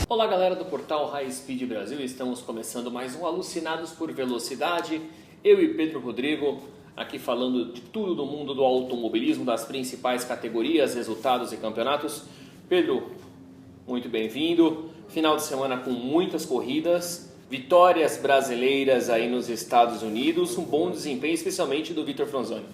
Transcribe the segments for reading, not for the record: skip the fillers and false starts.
Olá galera do portal High Speed Brasil, estamos começando mais um Alucinados por Velocidade. Eu e Pedro Rodrigo, aqui falando de tudo do mundo do automobilismo, das principais categorias, resultados e campeonatos. Pedro, muito bem-vindo. Final de semana com muitas corridas, vitórias brasileiras aí nos Estados Unidos, um bom desempenho, especialmente do Vitor Franzoni.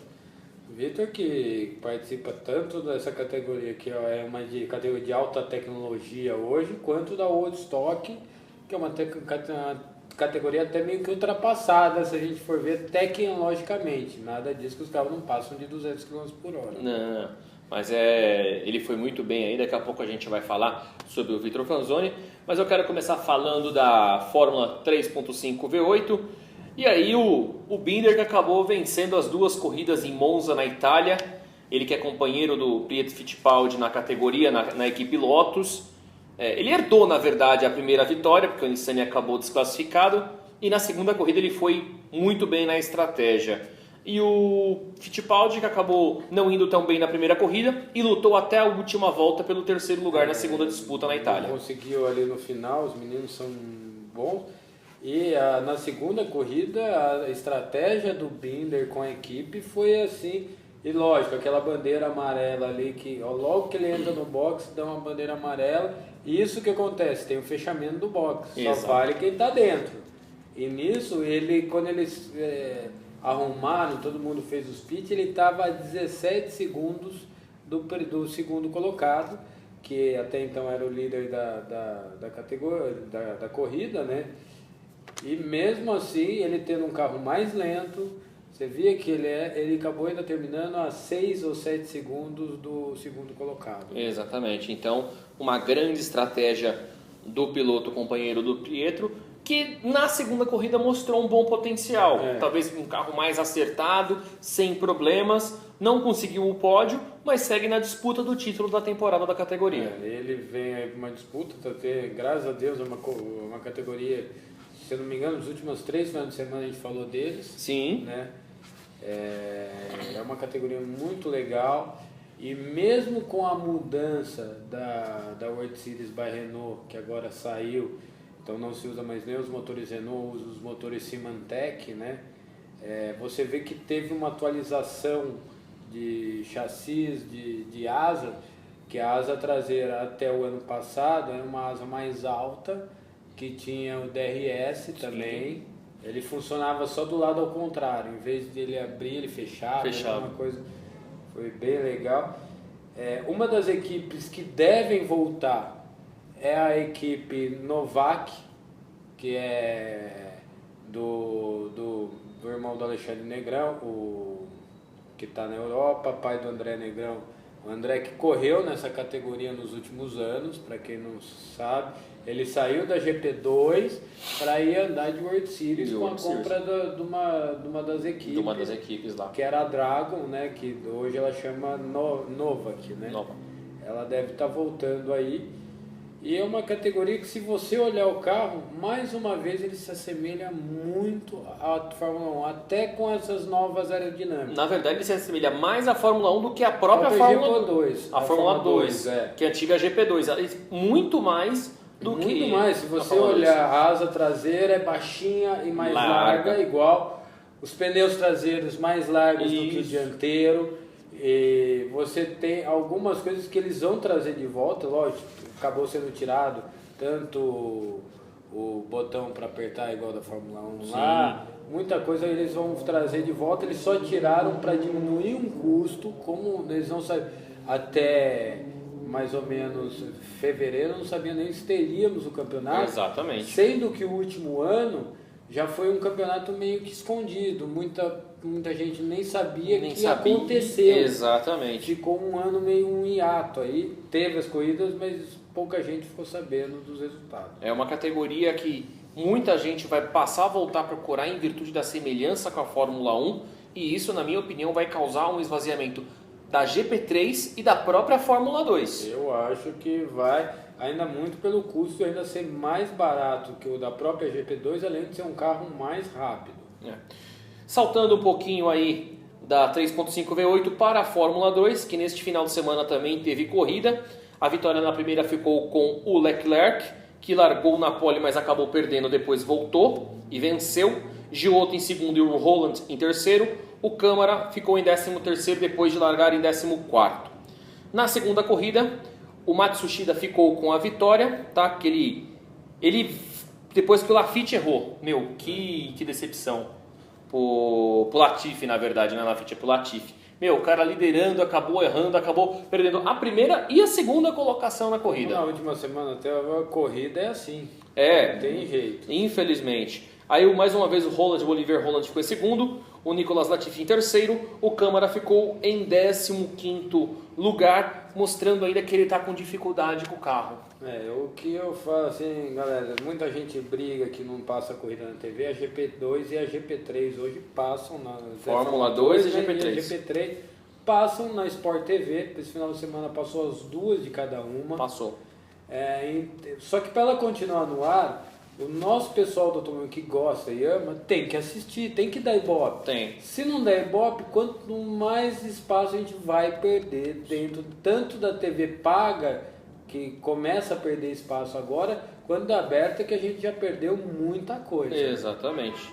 Vitor, que participa tanto dessa categoria, que é uma categoria de alta tecnologia hoje, quanto da Woodstock, que é uma categoria até meio que ultrapassada, se a gente for ver tecnologicamente. Nada disso que os carros não passam de 200 km por hora. Não, mas ele foi muito bem aí, daqui a pouco a gente vai falar sobre o Vitor Franzoni, mas eu quero começar falando da Fórmula 3.5 V8. E aí o Binder que acabou vencendo as duas corridas em Monza, na Itália. Ele que é companheiro do Pietro Fittipaldi na categoria, na equipe Lotus. Ele herdou, na verdade, a primeira vitória, porque o Nissany acabou desclassificado. E na segunda corrida ele foi muito bem na estratégia. E o Fittipaldi que acabou não indo tão bem na primeira corrida e lutou até a última volta pelo terceiro lugar na segunda disputa na Itália. Conseguiu ali no final, os meninos são bons. E na segunda corrida, a estratégia do Binder com a equipe foi assim, e lógico, aquela bandeira amarela ali, que logo que ele entra no box, dá uma bandeira amarela, e isso que acontece, tem o fechamento do box, Exato. Só vale quem está dentro. E nisso, quando eles arrumaram, todo mundo fez os pits, ele estava a 17 segundos do segundo colocado, que até então era o líder da categoria, da corrida, né? E mesmo assim, ele tendo um carro mais lento, você via que ele acabou ainda terminando a 6 ou 7 segundos do segundo colocado. Exatamente, então uma grande estratégia do piloto companheiro do Pietro, que na segunda corrida mostrou um bom potencial. Talvez um carro mais acertado, sem problemas, não conseguiu o pódio, mas segue na disputa do título da temporada da categoria. Ele vem aí para uma disputa, graças a Deus, é uma categoria... Se eu não me engano, nos últimos 3 finais de semana a gente falou deles. Sim. Né? É uma categoria muito legal. E mesmo com a mudança da World Series by Renault, que agora saiu, então não se usa mais nem os motores Renault, usa os motores Symantec, né? Você vê que teve uma atualização de chassis, de asa, que a asa traseira até o ano passado era uma asa mais alta, que tinha o DRS também. Ele funcionava só do lado ao contrário, em vez de ele abrir, ele fechava. Uma coisa, foi bem legal. Uma das equipes que devem voltar é a equipe Novak, que é do irmão do Alexandre Negrão, que está na Europa, pai do André Negrão. O André que correu nessa categoria nos últimos anos, para quem não sabe. Ele saiu da GP2 para ir andar de World Series com a compra de uma das equipes. De uma das equipes lá. Que era a Dragon, né? Que hoje ela chama Novak, né? Nova. Ela deve estar voltando aí. E é uma categoria que, se você olhar o carro, mais uma vez ele se assemelha muito à Fórmula 1, até com essas novas aerodinâmicas. Na verdade, ele se assemelha mais à Fórmula 1 do que a própria Fórmula 2. A Fórmula 2, que é a antiga GP2. Muito mais do que... Muito mais. Se você olhar, a asa traseira é baixinha e mais larga, igual. Os pneus traseiros mais largos do que o dianteiro. E você tem algumas coisas que eles vão trazer de volta, lógico, acabou sendo tirado tanto o botão para apertar igual da Fórmula 1 lá, muita coisa eles vão trazer de volta, eles só tiraram para diminuir um custo, como eles não sabiam, até mais ou menos fevereiro, não sabia nem se teríamos o campeonato. Exatamente. Sendo que o último ano já foi um campeonato meio que escondido, muita gente nem sabia que aconteceu. Exatamente. Ficou um ano meio um hiato aí, teve as corridas, mas pouca gente ficou sabendo dos resultados. É uma categoria que muita gente vai passar a voltar a procurar em virtude da semelhança com a Fórmula 1, e isso, na minha opinião, vai causar um esvaziamento da GP3 e da própria Fórmula 2. Eu acho que vai, ainda muito pelo custo ainda ser mais barato que o da própria GP2, além de ser um carro mais rápido. Saltando um pouquinho aí da 3.5 V8 para a Fórmula 2, que neste final de semana também teve corrida. A vitória na primeira ficou com o Leclerc, que largou na pole, mas acabou perdendo, depois voltou e venceu. Giotto em segundo e o Roland em terceiro. O Câmara ficou em 13º depois de largar em 14º. Na segunda corrida, o Matsushita ficou com a vitória, tá? Que ele depois que o Laffite errou, que decepção pro Latifi, na verdade, né? Laffite é pro Latifi. O cara liderando, acabou errando, acabou perdendo a primeira e a segunda colocação na corrida. Na última semana até a corrida é assim. É, não tem jeito. Infelizmente. Aí, mais uma vez, o Oliver Roland ficou em segundo, o Nicolas Latifi em terceiro, o Câmara ficou em 15º lugar, mostrando ainda que ele está com dificuldade com o carro. O que eu falo assim, galera, muita gente briga que não passa a corrida na TV, a GP2 e a GP3 hoje passam na Fórmula 2 e GP3. E a GP3 passam na Sport TV, esse final de semana passou as duas de cada uma. Passou. Só que para ela continuar no ar, o nosso pessoal do automóvel que gosta e ama tem que assistir, tem que dar ibope. Tem. Se não der ibope, quanto mais espaço a gente vai perder dentro tanto da TV paga, que começa a perder espaço agora, quando da aberta, que a gente já perdeu muita coisa. Exatamente.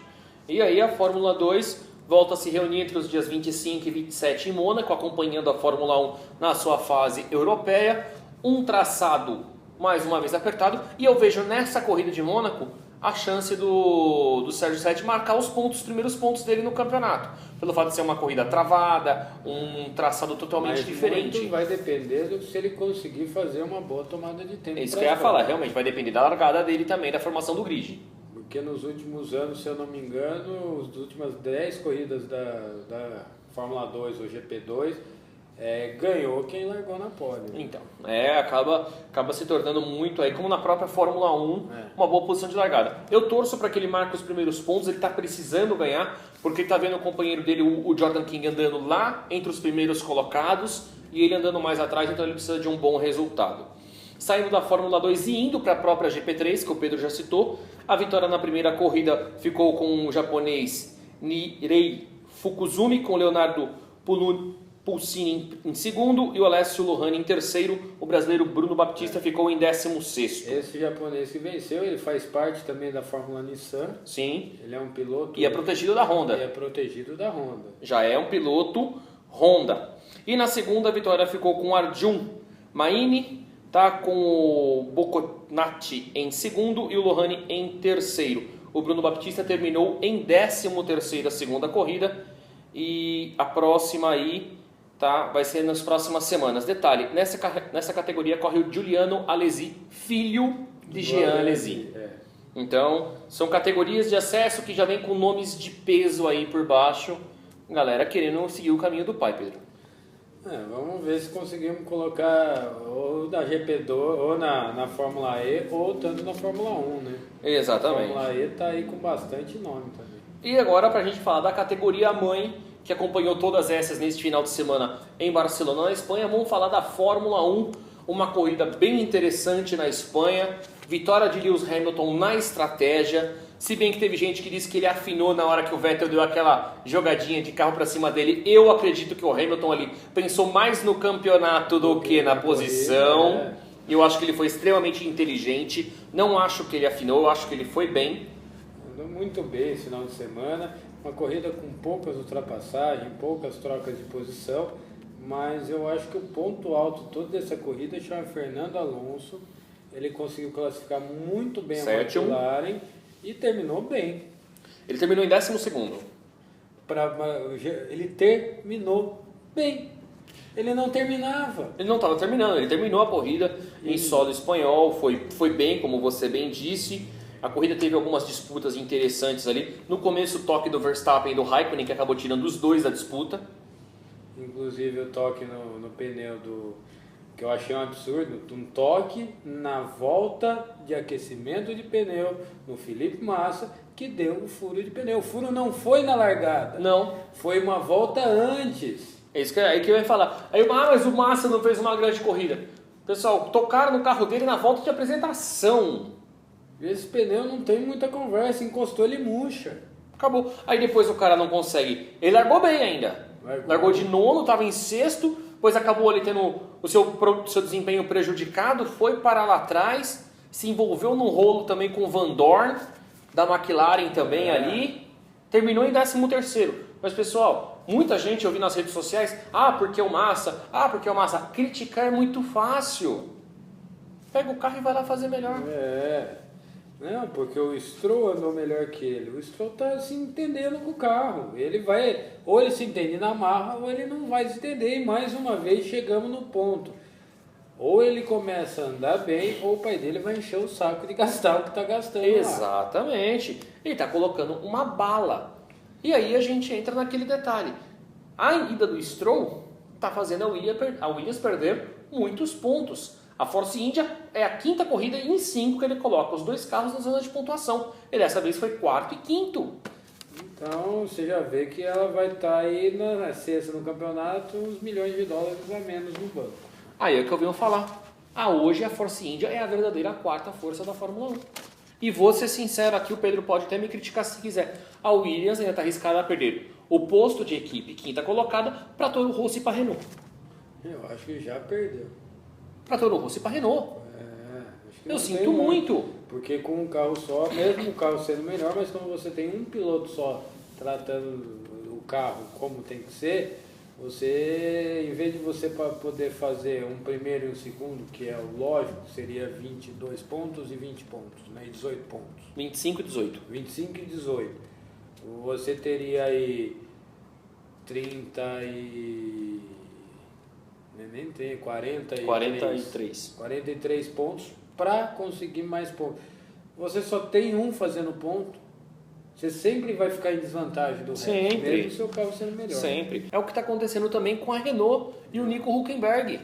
E aí a Fórmula 2 volta a se reunir entre os dias 25 e 27 em Mônaco, acompanhando a Fórmula 1 na sua fase europeia. Um traçado mais uma vez apertado, e eu vejo nessa corrida de Mônaco a chance do Sérgio Sete marcar os primeiros pontos dele no campeonato, pelo fato de ser uma corrida travada, um traçado totalmente diferente. Muito vai depender do se ele conseguir fazer uma boa tomada de tempo. É isso que eu ia falar, realmente vai depender da largada dele também, da formação do grid. Porque nos últimos anos, se eu não me engano, as últimas 10 corridas da Fórmula 2 ou GP2, ganhou quem largou na pole. Então, acaba se tornando muito aí, como na própria Fórmula 1, uma boa posição de largada. Eu torço para que ele marque os primeiros pontos, ele está precisando ganhar, porque ele está vendo o companheiro dele, o Jordan King, andando lá entre os primeiros colocados, e ele andando mais atrás, então ele precisa de um bom resultado. Saindo da Fórmula 2 e indo para a própria GP3, que o Pedro já citou, a vitória na primeira corrida ficou com o japonês Nirei Fukuzumi, com Leonardo Pulsini em segundo e o Alessio Lohani em terceiro. O brasileiro Bruno Baptista ficou em 16º. Esse japonês que venceu, ele faz parte também da Fórmula Nissan. Sim. Ele é um piloto... E é protegido da Honda. Já é um piloto Honda. E na segunda, a vitória ficou com o Arjun Maini, tá, com o Boconati em segundo e o Lohani em terceiro. O Bruno Baptista terminou em 13º a segunda corrida. E a próxima aí... vai ser nas próximas semanas. Detalhe, nessa categoria corre o Giuliano Alesi, filho de Jean Alesi. Então, são categorias de acesso que já vem com nomes de peso aí por baixo. Galera querendo seguir o caminho do pai, Pedro. Vamos ver se conseguimos colocar ou na GP2, ou na Fórmula E, ou tanto na Fórmula 1, né? Exatamente. A Fórmula E tá aí com bastante nome também. E agora, para a gente falar da categoria mãe, que acompanhou todas essas neste final de semana em Barcelona, na Espanha, vamos falar da Fórmula 1, uma corrida bem interessante na Espanha, vitória de Lewis Hamilton na estratégia, se bem que teve gente que disse que ele afinou na hora que o Vettel deu aquela jogadinha de carro para cima dele. Eu acredito que o Hamilton ali pensou mais no campeonato do que na posição. Eu acho que ele foi extremamente inteligente, não acho que ele afinou, eu acho que ele foi bem. Andou muito bem esse final de semana. Uma corrida com poucas ultrapassagens, poucas trocas de posição, mas eu acho que o ponto alto toda dessa corrida chama Fernando Alonso. Ele conseguiu classificar muito bem a McLaren e terminou bem. Ele terminou em 12º. Ele terminou bem. Ele não terminava. Ele não estava terminando, ele terminou a corrida em solo espanhol, foi bem, como você bem disse. A corrida teve algumas disputas interessantes ali. No começo, o toque do Verstappen e do Raikkonen, que acabou tirando os dois da disputa. Inclusive o toque no pneu que eu achei um absurdo. Um toque na volta de aquecimento de pneu no Felipe Massa, que deu um furo de pneu. O furo não foi na largada. Não. Foi uma volta antes. É isso que eu ia falar. Aí, mas o Massa não fez uma grande corrida. Pessoal, tocaram no carro dele na volta de apresentação. Esse pneu não tem muita conversa, encostou, ele murcha. Acabou. Aí depois o cara não consegue. Ele largou bem ainda. Largou de nono, estava em sexto, depois acabou ali tendo o seu desempenho prejudicado, foi parar lá atrás, se envolveu num rolo também com o Van Dorn, da McLaren também ali, terminou em 13º. Mas pessoal, muita gente eu vi nas redes sociais, porque o Massa, criticar é muito fácil. Pega o carro e vai lá fazer melhor. Não, porque o Stroll andou melhor que ele. O Stroll tá se entendendo com o carro. Ele vai, ou ele se entende na marra, ou ele não vai se entender. E mais uma vez chegamos no ponto. Ou ele começa a andar bem, ou o pai dele vai encher o saco de gastar o que está gastando. Exatamente. Ele está colocando uma bala. E aí a gente entra naquele detalhe. A ida do Stroll está fazendo a Williams perder muitos pontos. A Force India é a 5ª corrida em 5 que ele coloca os 2 carros na zona de pontuação. Ele dessa vez foi 4º e 5º. Então você já vê que ela vai estar aí na sexta no campeonato, uns milhões de dólares a menos no banco. Aí é que eu venho falar. Hoje a Force India é a verdadeira 4ª força da Fórmula 1. E vou ser sincero aqui, o Pedro pode até me criticar se quiser. A Williams ainda está arriscada a perder o posto de equipe 5ª colocada para Toro Rosso e para Renault. Eu acho que já perdeu. Para Toro Rosso e para Renault. Acho que eu sinto muito. Porque com um carro só, mesmo o carro sendo melhor, mas quando você tem um piloto só tratando o carro como tem que ser, você, em vez de você poder fazer um primeiro e um segundo, que é o lógico, seria 22 pontos e 20 pontos, né? E 18 pontos. 25 e 18. 25 e 18. Você teria aí 30 e... nem tem, 43 pontos para conseguir mais pontos. Você só tem um fazendo ponto, você sempre vai ficar em desvantagem do resto, mesmo o seu carro sendo melhor. Sempre. É o que está acontecendo também com a Renault e o Nico Hülkenberg.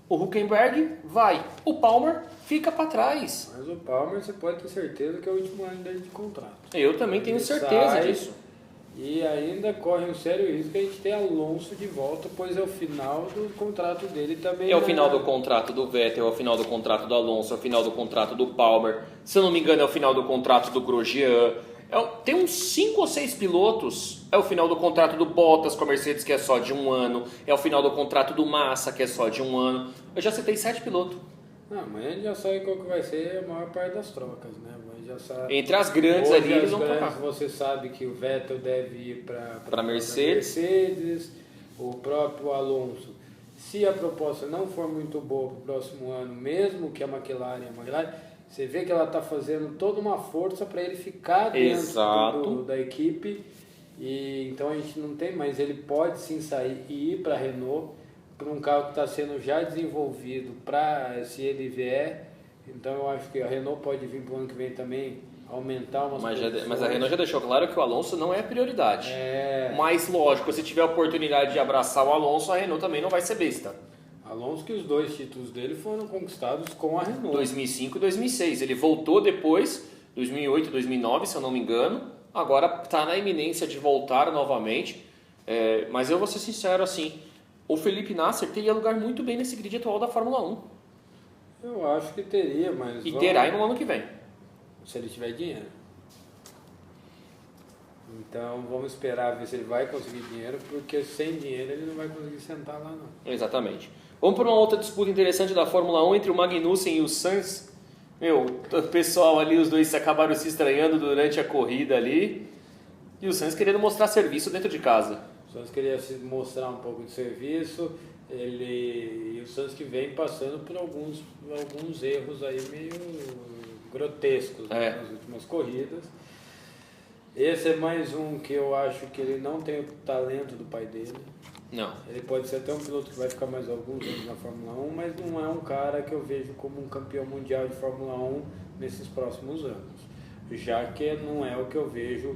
O Hülkenberg vai, o Palmer fica para trás. Mas o Palmer você pode ter certeza que é o último ano dele de contrato. Eu também tenho certeza disso. E ainda corre um sério risco que a gente tem Alonso de volta, pois é o final do contrato dele também. É o final do contrato do Vettel, é o final do contrato do Alonso, é o final do contrato do Palmer. Se eu não me engano, é o final do contrato do Grosjean. Tem uns 5 ou 6 pilotos. É o final do contrato do Bottas com a Mercedes, que é só de 1 ano. É o final do contrato do Massa, que é só de 1 ano. Eu já citei 7 pilotos. Mas a gente já sabe qual que vai ser a maior parte das trocas, né? Já sabe. Entre as grandes hoje, ali, eles vão trocar. Você sabe que o Vettel deve ir para a Mercedes. O próprio Alonso. Se a proposta não for muito boa para o próximo ano, mesmo que a McLaren, você vê que ela está fazendo toda uma força para ele ficar dentro da equipe. E então a gente não tem, mas ele pode sim sair e ir para a Renault, para um carro que está sendo já desenvolvido para se ele vier. Então eu acho que a Renault pode vir para o ano que vem também aumentar umas mas a Renault já deixou claro que o Alonso não é a prioridade. Mas lógico, se tiver a oportunidade de abraçar o Alonso, a Renault também não vai ser besta. Alonso, que os 2 títulos dele foram conquistados com a Renault. 2005 e 2006. Ele voltou depois, 2008 e 2009, se eu não me engano. Agora está na iminência de voltar novamente. Mas eu vou ser sincero assim, o Felipe Nasser teria lugar muito bem nesse grid atual da Fórmula 1. Eu acho que teria, mas... E terá no ano que vem. Se ele tiver dinheiro. Então vamos esperar ver se ele vai conseguir dinheiro, porque sem dinheiro ele não vai conseguir sentar lá não. Exatamente. Vamos para uma outra disputa interessante da Fórmula 1 entre o Magnussen e o Sainz. O pessoal ali, os dois acabaram se estranhando durante a corrida ali. E o Sainz querendo mostrar serviço dentro de casa. O Sainz queria mostrar um pouco de serviço. E o Sainz que vem passando por alguns erros aí meio grotescos nas últimas corridas. Esse é mais um que eu acho que ele não tem o talento do pai dele. Não. Ele pode ser até um piloto que vai ficar mais alguns anos na Fórmula 1, mas não é um cara que eu vejo como um campeão mundial de Fórmula 1 nesses próximos anos. Já que não é o que eu vejo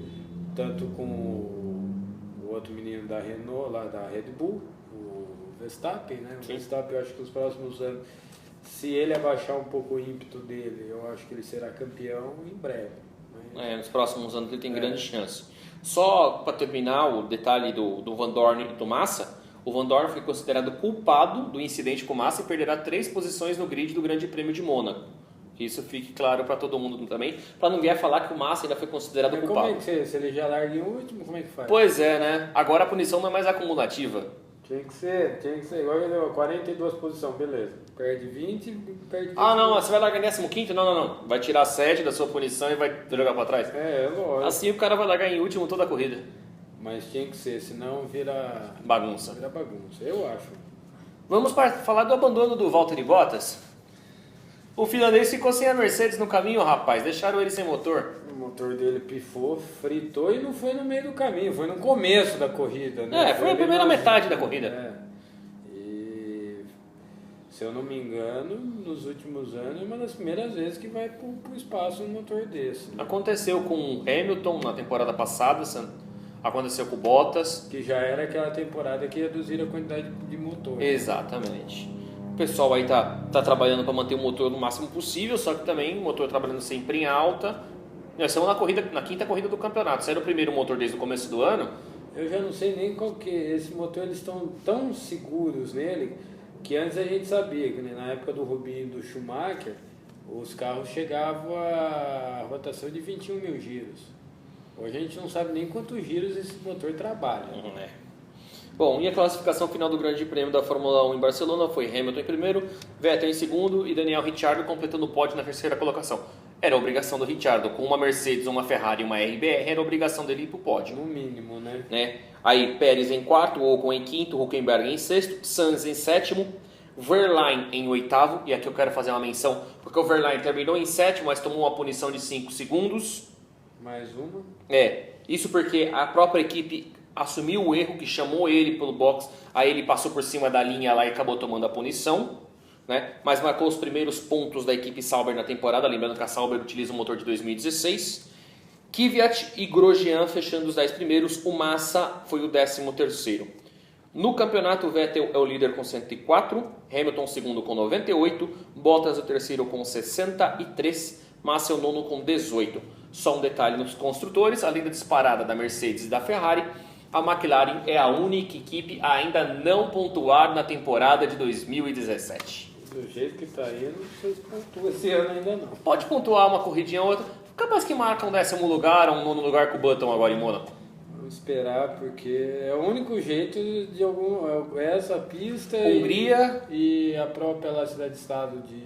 tanto com o outro menino da Renault, lá da Red Bull, o Verstappen, né? O Verstappen, eu acho que nos próximos anos, se ele abaixar um pouco o ímpeto dele, eu acho que ele será campeão em breve. Nos próximos anos ele tem grande chance. Só para terminar o detalhe do Van Dorn e do Massa, o Van Dorn foi considerado culpado do incidente com o Massa e perderá 3 posições no grid do Grande Prêmio de Mônaco. Que isso fique claro para todo mundo também, para não vier falar que o Massa ainda foi considerado culpado. Como é que se ele já larga em último, como é que faz? Pois é, né? Agora a punição não é mais acumulativa. Tinha que ser igual ele deu 42 posição, beleza. Perde 20, perde 20. Ah, não, você vai largar em 15º? Não. Vai tirar 7 da sua punição e vai jogar pra trás. É lógico. Assim o cara vai largar em último toda a corrida. Mas tinha que ser, senão vira Bagunça. Vira bagunça, eu acho. Vamos falar do abandono do Valtteri Bottas. O finlandês ficou sem a Mercedes no caminho, rapaz. Deixaram ele sem motor. O motor dele pifou, fritou e não foi no meio do caminho, foi no começo da corrida, né? Foi a primeira metade da corrida. E se eu não me engano, nos últimos anos é uma das primeiras vezes que vai pro espaço um motor desse. Né? Aconteceu com o Hamilton na temporada passada, aconteceu com o Bottas. Que já era aquela temporada que reduziram a quantidade de motor. Exatamente. O pessoal aí tá trabalhando para manter o motor no máximo possível, só que também o motor trabalhando sempre em alta. Nós estamos na quinta corrida do campeonato. Saiu o primeiro motor desde o começo do ano. Eu já não sei nem qual que é. Esse motor, eles estão tão seguros nele que antes a gente sabia que na época do Rubinho e do Schumacher, os carros chegavam a rotação de 21 mil giros. Hoje a gente não sabe nem quantos giros esse motor trabalha. Bom, e a classificação final do Grande Prêmio da Fórmula 1 em Barcelona foi Hamilton em primeiro, Vettel em segundo e Daniel Ricciardo completando o pódio na terceira colocação. Era a obrigação do Ricciardo, com uma Mercedes, uma Ferrari e uma RBR, era a obrigação dele ir pro pódio. No mínimo, né? Aí Pérez em quarto, Ocon em quinto, Hülkenberg em sexto, Sainz em sétimo, Verlaine em oitavo, e aqui eu quero fazer uma menção, porque o Verlaine terminou em sétimo, mas tomou uma punição de 5 segundos. Mais uma? Isso porque a própria equipe assumiu o erro, que chamou ele pelo box, aí ele passou por cima da linha lá e acabou tomando a punição, né? Mas marcou os primeiros pontos da equipe Sauber na temporada, lembrando que a Sauber utiliza o motor de 2016. Kvyat e Grosjean fechando os 10 primeiros, o Massa foi o 13º. No campeonato, o Vettel é o líder com 104, Hamilton segundo com 98, Bottas o terceiro com 63, Massa é o nono com 18. Só um detalhe nos construtores, além da disparada da Mercedes e da Ferrari, a McLaren é a única equipe a ainda não pontuar na temporada de 2017. Do jeito que está indo, não sei se pontua esse ano ainda não. Pode pontuar uma corridinha ou outra, capaz que marca um 10º lugar, um 9º lugar com o Button agora em Mônaco. Vamos esperar, porque é o único jeito de essa pista Hungria e a própria lá, cidade-estado de...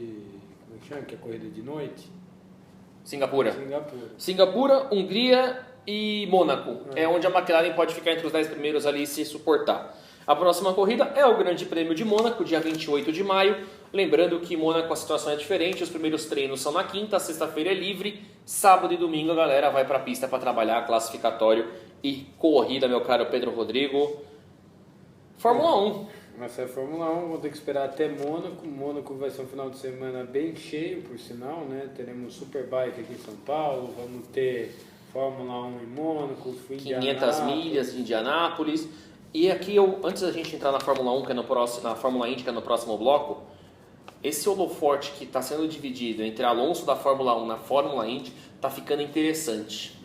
Como é que chama? Que é corrida de noite? Singapura, Hungria e Mônaco. É onde a McLaren pode ficar entre os 10 primeiros ali e se suportar. A próxima corrida é o Grande Prêmio de Mônaco, dia 28 de maio. Lembrando que em Mônaco a situação é diferente, os primeiros treinos são na quinta, sexta-feira é livre, sábado e domingo a galera vai para a pista para trabalhar classificatório e corrida, meu caro Pedro Rodrigo. Fórmula 1. Essa é a Fórmula 1, vou ter que esperar até Mônaco. Mônaco vai ser um final de semana bem cheio, por sinal, né? Teremos Superbike aqui em São Paulo, vamos ter Fórmula 1 em Mônaco, 500 milhas de Indianápolis. E aqui, antes da gente entrar na Fórmula 1, que é na Fórmula Indy, que é no próximo bloco, esse holoforte que está sendo dividido entre Alonso da Fórmula 1 na Fórmula Indy está ficando interessante.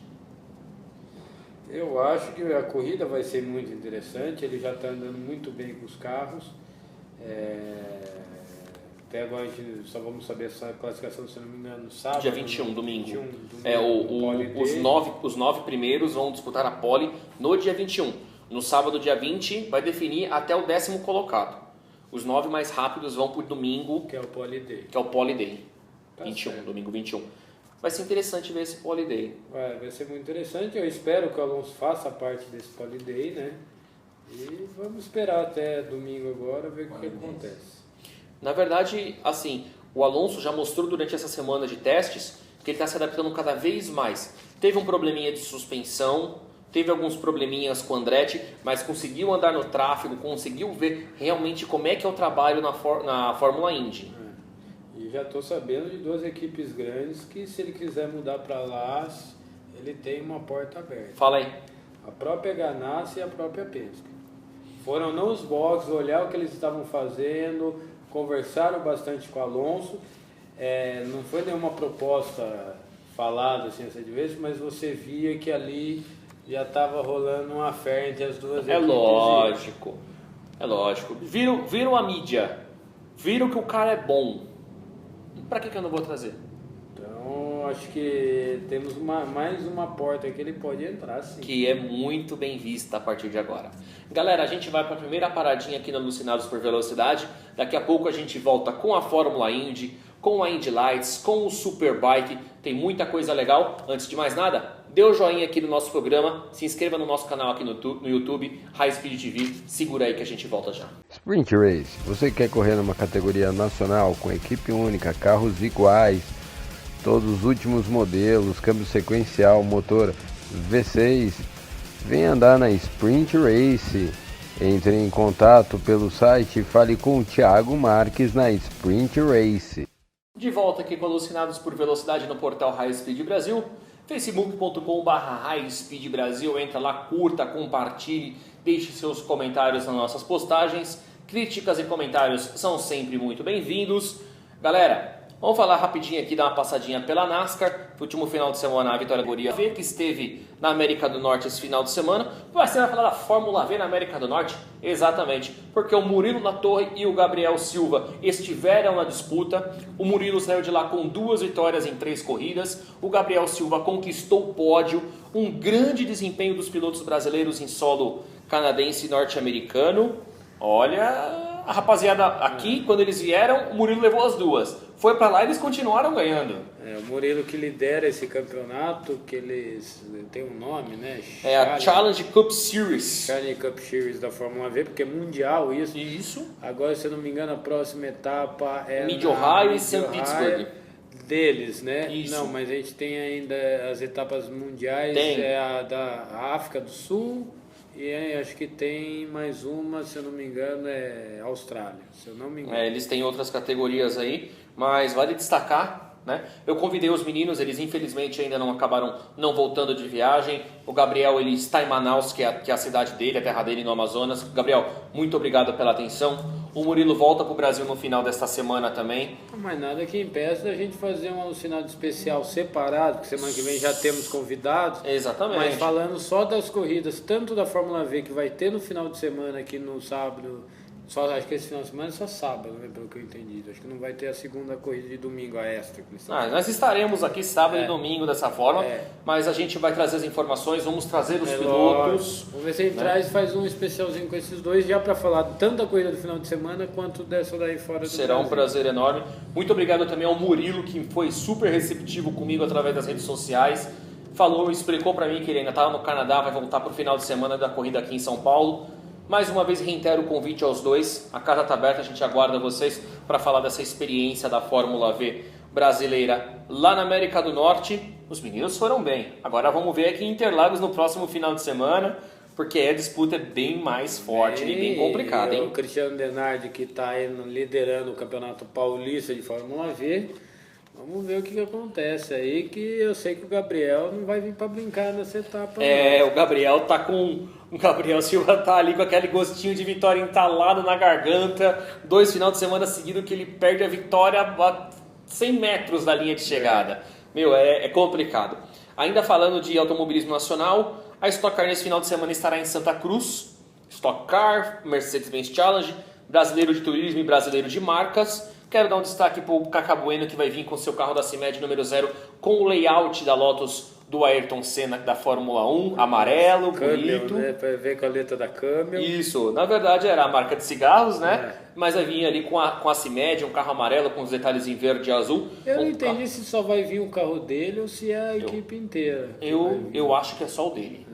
Eu acho que a corrida vai ser muito interessante, ele já está andando muito bem com os carros. Até agora a gente só vamos saber essa classificação, se não me engano, no sábado. Dia 21, domingo. Os 9 primeiros vão disputar a pole no dia 21. No sábado, dia 20, vai definir até o 10º colocado. Os 9 mais rápidos vão para o domingo, que é o Pole Day. Que é o Pole Day. Tá 21, certo. Domingo 21. Vai ser interessante ver esse Pole Day. Vai ser muito interessante. Eu espero que o Alonso faça parte desse Pole Day, né? E vamos esperar até domingo agora, ver o que acontece. Na verdade, assim, o Alonso já mostrou durante essa semana de testes que ele está se adaptando cada vez mais. Teve um probleminha de suspensão, teve alguns probleminhas com o Andretti, mas conseguiu andar no tráfego, conseguiu ver realmente como é que é o trabalho na Fórmula Indy. E já estou sabendo de 2 equipes grandes que, se ele quiser mudar para lá, ele tem uma porta aberta. Fala aí. A própria Ganassi e a própria Penske. Foram nos boxes, olhar o que eles estavam fazendo, conversaram bastante com o Alonso. Não foi nenhuma proposta falada assim essa de vez, mas você via que ali já estava rolando uma fé entre as duas equipes. É lógico. Viram a mídia. Viram que o cara é bom. Pra que eu não vou trazer? Então eu acho que temos mais uma porta que ele pode entrar, sim. Que é muito bem vista a partir de agora. Galera, a gente vai para a primeira paradinha aqui no Alucinados por Velocidade. Daqui a pouco a gente volta com a Fórmula Indy, com a Indy Lights, com o Superbike. Tem muita coisa legal. Antes de mais nada, dê o joinha aqui no nosso programa, se inscreva no nosso canal aqui no YouTube, High Speed TV. Segura aí que a gente volta já. Sprint Race, você quer correr numa categoria nacional com equipe única, carros iguais, todos os últimos modelos, câmbio sequencial, motor V6, vem andar na Sprint Race. Entre em contato pelo site e fale com o Thiago Marques na Sprint Race. De volta aqui com Alucinados por Velocidade no portal High Speed Brasil, facebook.com/High Speed Brasil. Entra lá, curta, compartilhe, deixe seus comentários nas nossas postagens. Críticas e comentários são sempre muito bem-vindos. Galera, vamos falar rapidinho aqui, dar uma passadinha pela NASCAR. No último final de semana, a Vitória Goria V, que esteve na América do Norte esse final de semana. Você vai falar da Fórmula V na América do Norte? Exatamente, porque o Murilo Latorre e o Gabriel Silva estiveram na disputa. O Murilo saiu de lá com 2 vitórias em 3 corridas. O Gabriel Silva conquistou o pódio. Um grande desempenho dos pilotos brasileiros em solo canadense e norte-americano. Olha, a rapaziada aqui, quando eles vieram, o Murilo levou as 2. Foi pra lá e eles continuaram ganhando. O Murilo que lidera esse campeonato, que eles tem um nome, né? É a Challenge Cup Series. Challenge Cup Series da Fórmula V, porque é mundial isso. Isso. Agora, se eu não me engano, a próxima etapa é Mid-Ohio e St. Pittsburgh. Deles, né? Isso. Não, mas a gente tem ainda as etapas mundiais, é a da África do Sul. E acho que tem mais uma, se eu não me engano, é Austrália, se eu não me engano. Eles têm outras categorias aí, mas vale destacar, né? Eu convidei os meninos, eles infelizmente ainda não acabaram não voltando de viagem. O Gabriel, ele está em Manaus, que é a cidade dele, a terra dele no Amazonas. Gabriel, muito obrigado pela atenção. O Murilo volta para o Brasil no final desta semana também. Mas nada que impeça da gente fazer um alucinado especial separado, porque semana que vem já temos convidados. Exatamente. Mas falando só das corridas, tanto da Fórmula V que vai ter no final de semana aqui no sábado, acho que esse final de semana é só sábado, né, pelo que eu entendi. Acho que não vai ter a segunda corrida de domingo, a extra. Nós estaremos aqui sábado e domingo dessa forma, mas a gente vai trazer as informações, vamos trazer os pilotos. Vamos ver se a gente traz e faz um especialzinho com esses dois, já para falar tanto da corrida do final de semana quanto dessa daí fora do Será Brasil. Um prazer enorme. Muito obrigado também ao Murilo, que foi super receptivo comigo através das redes sociais. Falou, explicou para mim que ele ainda estava no Canadá, vai voltar para o final de semana da corrida aqui em São Paulo. Mais uma vez reitero o convite aos dois, a casa está aberta, a gente aguarda vocês para falar dessa experiência da Fórmula V brasileira lá na América do Norte. Os meninos foram bem, agora vamos ver aqui em Interlagos no próximo final de semana, porque a disputa é bem mais forte e bem complicada, hein? O Cristiano Denardi, que está liderando o Campeonato Paulista de Fórmula V. Vamos ver o que acontece aí, que eu sei que o Gabriel não vai vir para brincar nessa etapa. O Gabriel tá com... O Gabriel Silva tá ali com aquele gostinho de vitória entalado na garganta. 2 final de semana seguidos que ele perde a vitória a 100 metros da linha de chegada. É complicado. Ainda falando de automobilismo nacional, a Stock Car nesse final de semana estará em Santa Cruz. Stock Car, Mercedes-Benz Challenge, Brasileiro de Turismo e Brasileiro de Marcas. Quero dar um destaque para o Cacá Bueno, que vai vir com seu carro da CIMED número 0, com o layout da Lotus do Ayrton Senna da Fórmula 1, amarelo, bonito. Né? Para ver com a letra da Camel. Isso, na verdade era a marca de cigarros, né? Mas vai vir ali com a CIMED, um carro amarelo com os detalhes em verde e azul. Eu não entendi se só vai vir o carro dele ou se é a equipe inteira. Eu acho que é só o dele.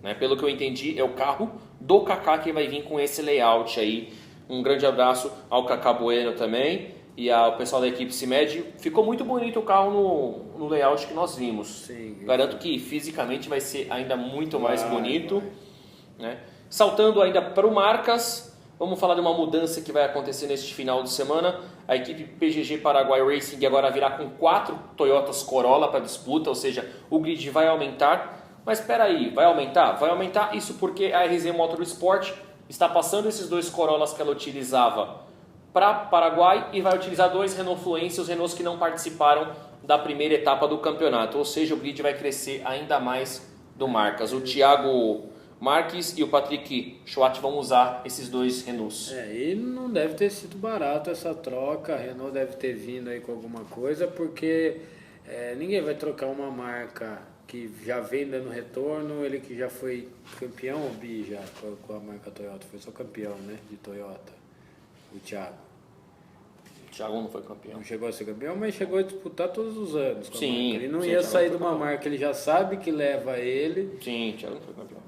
Né? Pelo que eu entendi, é o carro do Cacá que vai vir com esse layout aí. Um grande abraço ao Cacá Bueno também e ao pessoal da equipe CIMED. Ficou muito bonito o carro no layout que nós vimos. Sim. Garanto que fisicamente vai ser ainda muito mais bonito. Né? Saltando ainda para o Marcas, vamos falar de uma mudança que vai acontecer neste final de semana. A equipe PGG Paraguai Racing agora virá com 4 Toyotas Corolla para disputa, ou seja, o grid vai aumentar. Mas espera aí, vai aumentar? Vai aumentar isso porque a RZ Motorsport está passando esses 2 Corollas que ela utilizava para Paraguai e vai utilizar 2 Renault Fluence, os Renaults que não participaram da primeira etapa do campeonato. Ou seja, o grid vai crescer ainda mais do Marcas. O Thiago Marques e o Patrick Schwartz vão usar esses 2 Renaults. E não deve ter sido barato essa troca. A Renault deve ter vindo aí com alguma coisa, porque ninguém vai trocar uma marca que já vem dando retorno, ele que já foi campeão ou bi já com a marca Toyota, foi só campeão, né, de Toyota, o Thiago. O Thiago não foi campeão. Não chegou a ser campeão, mas chegou a disputar todos os anos com a Sim, marca. Ele não sim, ia Thiago sair foi de uma campeão. marca que ele já sabe que leva ele. Sim, o Thiago não foi campeão.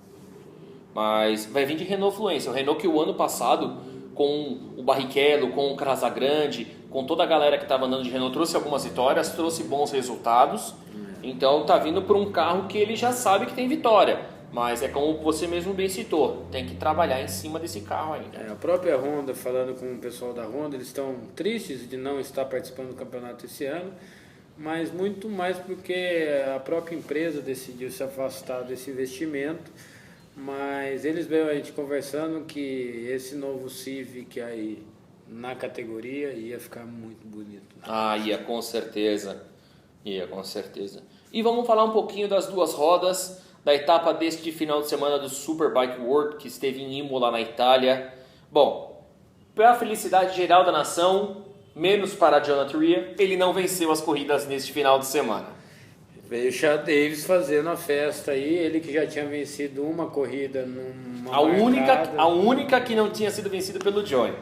Mas vai vir de Renault Fluência. O Renault que o ano passado, com o Barrichello, com o Casagrande, com toda a galera que estava andando de Renault, trouxe algumas vitórias, trouxe bons resultados. Então tá vindo por um carro que ele já sabe que tem vitória. Mas é como você mesmo bem citou, tem que trabalhar em cima desse carro ainda. A própria Honda, falando com o pessoal da Honda, eles estão tristes de não estar participando do campeonato esse ano, mas muito mais porque a própria empresa decidiu se afastar desse investimento. Mas eles veio a gente conversando que esse novo Civic aí na categoria ia ficar muito bonito. Ah, ia com certeza. Ia com certeza. E vamos falar um pouquinho das duas rodas da etapa deste final de semana do Superbike World, que esteve em Imola, na Itália. Bom, para a felicidade geral da nação, menos para Jonathan Rea, ele não venceu as corridas neste final de semana. Veio o Chad Davis fazendo a festa aí, ele que já tinha vencido uma corrida numa A única que não tinha sido vencida pelo Johnny.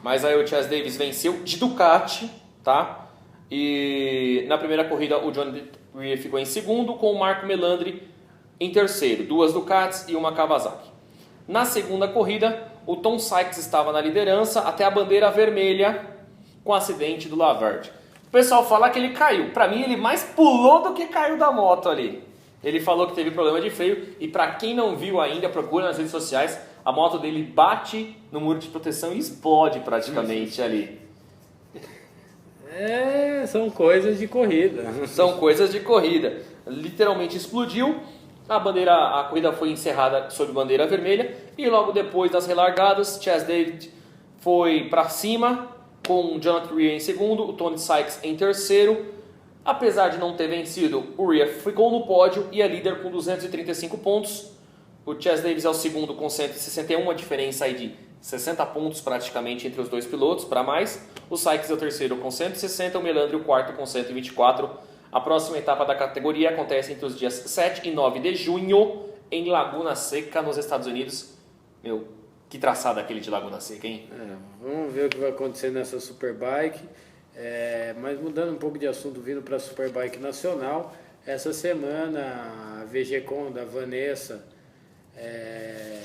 Mas aí o Chad Davis venceu de Ducati, tá? E na primeira corrida o John Rea ficou em segundo, com o Marco Melandri em terceiro. 2 Ducatis e uma Kawasaki. Na segunda corrida, o Tom Sykes estava na liderança até a bandeira vermelha com o acidente do Laverde. O pessoal fala que ele caiu. Pra mim, ele mais pulou do que caiu da moto ali. Ele falou que teve problema de freio. E pra quem não viu ainda, procura nas redes sociais. A moto dele bate no muro de proteção e explode praticamente ali. São coisas de corrida. São coisas de corrida. Literalmente explodiu. A corrida foi encerrada sob bandeira vermelha. E logo depois das relargadas, Chas David foi pra cima, com o Jonathan Rea em segundo, o Tony Sykes em terceiro. Apesar de não ter vencido, o Rea ficou no pódio e é líder com 235 pontos. O Chas Davis é o segundo com 161, uma diferença aí de 60 pontos praticamente entre os dois pilotos, para mais. O Sykes é o terceiro com 160, o Melandri o quarto com 124. A próxima etapa da categoria acontece entre os dias 7 e 9 de junho, em Laguna Seca, nos Estados Unidos. Meu, que traçado aquele de Laguna Seca, hein? Vamos ver o que vai acontecer nessa Superbike. Mas mudando um pouco de assunto, vindo para a Superbike Nacional, essa semana a VGCon da Vanessa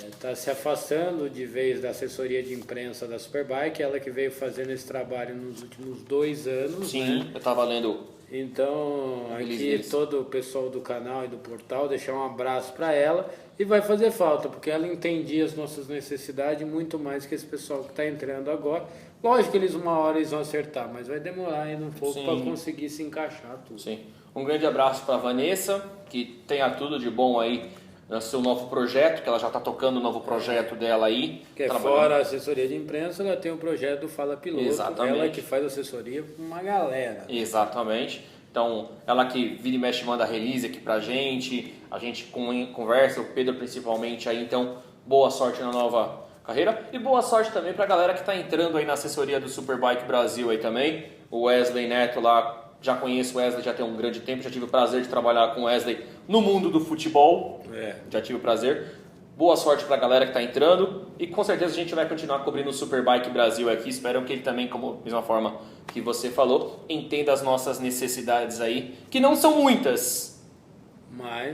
está se afastando de vez da assessoria de imprensa da Superbike, ela que veio fazendo esse trabalho nos últimos 2 anos. Sim, né? eu estava lendo. Então, aqui todo o pessoal do canal e do portal, deixar um abraço para ela, e vai fazer falta, porque ela entendia as nossas necessidades muito mais que esse pessoal que está entrando agora. Lógico que eles uma hora eles vão acertar, mas vai demorar ainda um pouco para conseguir se encaixar tudo. Sim. Um grande abraço para a Vanessa, que tenha tudo de bom aí no seu novo projeto, que ela já está tocando o novo projeto dela aí. Que fora a assessoria de imprensa, ela tem o projeto do Fala Piloto. Exatamente. Ela que faz assessoria com uma galera. Exatamente. Então, ela que vira e mexe manda release aqui pra gente, a gente conversa, o Pedro principalmente aí, então boa sorte na nova carreira e boa sorte também pra galera que tá entrando aí na assessoria do Superbike Brasil aí também. O Wesley Neto lá, já conheço o Wesley já tem um grande tempo, já tive o prazer de trabalhar com o Wesley no mundo do futebol, já tive o prazer. Boa sorte pra galera que tá entrando e com certeza a gente vai continuar cobrindo o Superbike Brasil aqui. Espero que ele também, como da mesma forma que você falou, entenda as nossas necessidades aí, que não são muitas,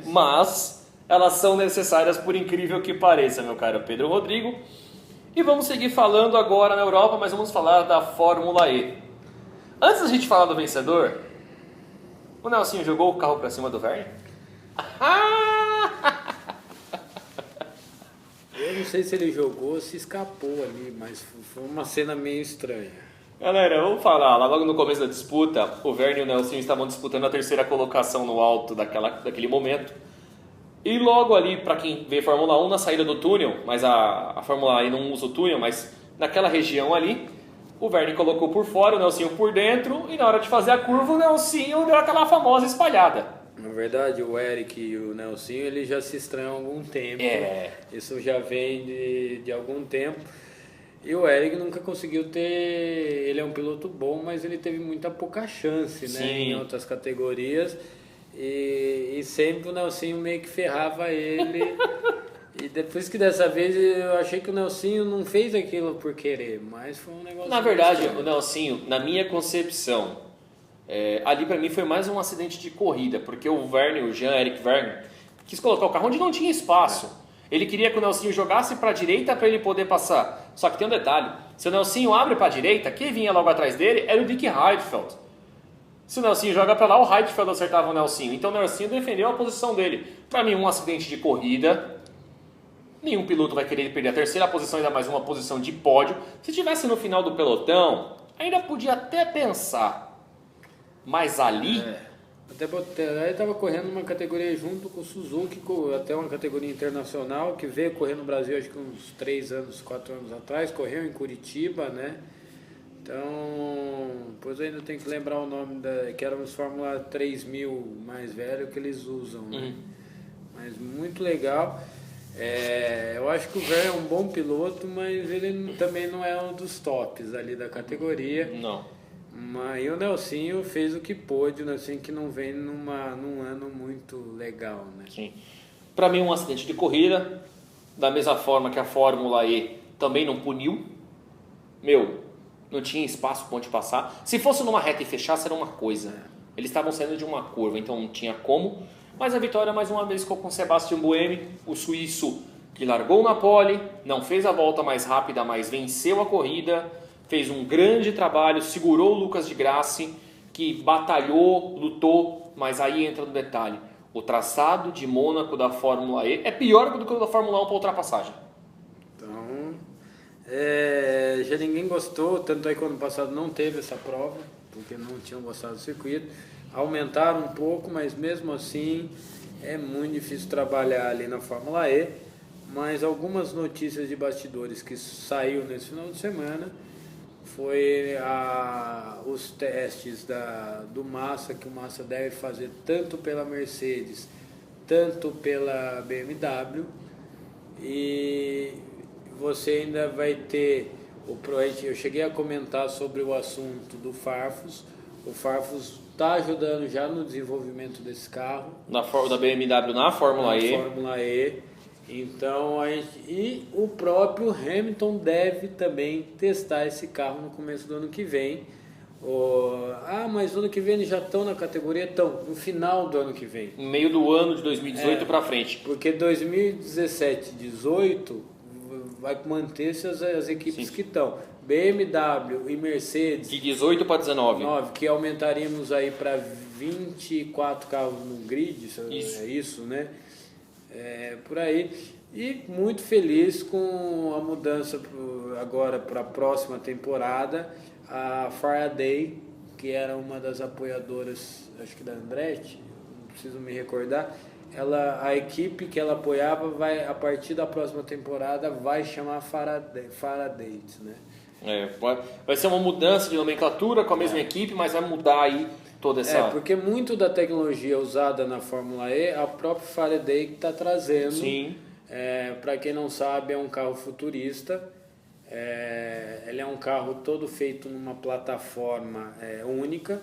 mas elas são necessárias por incrível que pareça, meu caro Pedro Rodrigo. E vamos seguir falando agora na Europa, mas vamos falar da Fórmula E. Antes da gente falar do vencedor, o Nelsinho jogou o carro pra cima do Verne? Eu não sei se ele jogou ou se escapou ali, mas foi uma cena meio estranha. Galera, vamos falar, lá logo no começo da disputa, o Verne e o Nelsinho estavam disputando a terceira colocação no alto daquele momento. E logo ali, para quem vê Fórmula 1 na saída do túnel, mas a Fórmula E não usa o túnel, mas naquela região ali, o Verne colocou por fora, o Nelsinho por dentro, e na hora de fazer a curva, o Nelsinho deu aquela famosa espalhada. Na verdade, o Eric e o Nelsinho, eles já se estranham há algum tempo. Isso já vem de algum tempo. E o Eric nunca conseguiu ter... Ele é um piloto bom, mas ele teve muita pouca chance, né? Em outras categorias. E sempre o Nelsinho meio que ferrava ele. E depois que dessa vez eu achei que o Nelsinho não fez aquilo por querer, mas foi um negócio... Na verdade, o Nelsinho, na minha concepção, ali pra mim foi mais um acidente de corrida, porque o Jean-Eric Vergne, quis colocar o carro onde não tinha espaço. Ele queria que o Nelsinho jogasse para a direita para ele poder passar. Só que tem um detalhe, se o Nelsinho abre para a direita, quem vinha logo atrás dele era o Dick Heidfeld. Se o Nelsinho joga para lá, o Heidfeld acertava o Nelsinho. Então o Nelsinho defendeu a posição dele. Para mim, um acidente de corrida, nenhum piloto vai querer perder a terceira posição, ainda mais uma posição de pódio. Se tivesse no final do pelotão, ainda podia até pensar. Mas ali... Ele estava correndo uma categoria junto com o Suzuki, até uma categoria internacional, que veio correr no Brasil acho que uns 4 anos atrás, correu em Curitiba, né? Então, depois eu ainda tenho que lembrar o nome, que eram os Fórmula 3000 mais velhos que eles usam, né? Mas muito legal. Eu acho que o Ver é um bom piloto, mas ele também não é um dos tops ali da categoria. Não. Mas o Nelsinho fez o que pôde, o Nelsinho que não vem num ano muito legal, né? Sim. Para mim, um acidente de corrida, da mesma forma que a Fórmula E também não puniu. Não tinha espaço para onde passar. Se fosse numa reta e fechasse, era uma coisa. Eles estavam saindo de uma curva, então não tinha como. Mas a vitória, mais uma vez, ficou com Sebastian Buemi, o suíço que largou na pole, não fez a volta mais rápida, mas venceu a corrida. Fez um grande trabalho, segurou o Lucas de Grassi, que batalhou, lutou, mas aí entra no detalhe. O traçado de Mônaco da Fórmula E é pior do que o da Fórmula 1 para ultrapassagem. Então, já ninguém gostou, tanto é que o ano passado não teve essa prova, porque não tinham gostado do circuito. Aumentaram um pouco, mas mesmo assim é muito difícil trabalhar ali na Fórmula E. Mas algumas notícias de bastidores que saiu nesse final de semana... foi os testes do Massa, que o Massa deve fazer tanto pela Mercedes, tanto pela BMW, e você ainda vai ter, eu cheguei a comentar sobre o assunto do Farfus, o Farfus está ajudando já no desenvolvimento desse carro. Da BMW na Fórmula E. Fórmula E. Então, e o próprio Hamilton deve também testar esse carro no começo do ano que vem. Mas no ano que vem eles já estão na categoria? Estão, no final do ano que vem. No meio do ano de 2018 para frente. Porque 2017 e 2018 vai manter-se as equipes que estão. BMW e Mercedes. De 18 para 19. Que aumentaríamos aí para 24 carros no grid, Isso. É isso, né? Por aí, e muito feliz com a mudança agora para a próxima temporada. A Faraday, que era uma das apoiadoras, acho que da Andretti, não preciso me recordar, a equipe que ela apoiava a partir da próxima temporada vai chamar Faraday, né? Vai ser uma mudança de nomenclatura com a mesma equipe, mas vai mudar aí toda essa... porque muito da tecnologia usada na Fórmula E, a própria Faraday que está trazendo. Sim. Para quem não sabe, é um carro futurista. Ele é um carro todo feito numa plataforma única.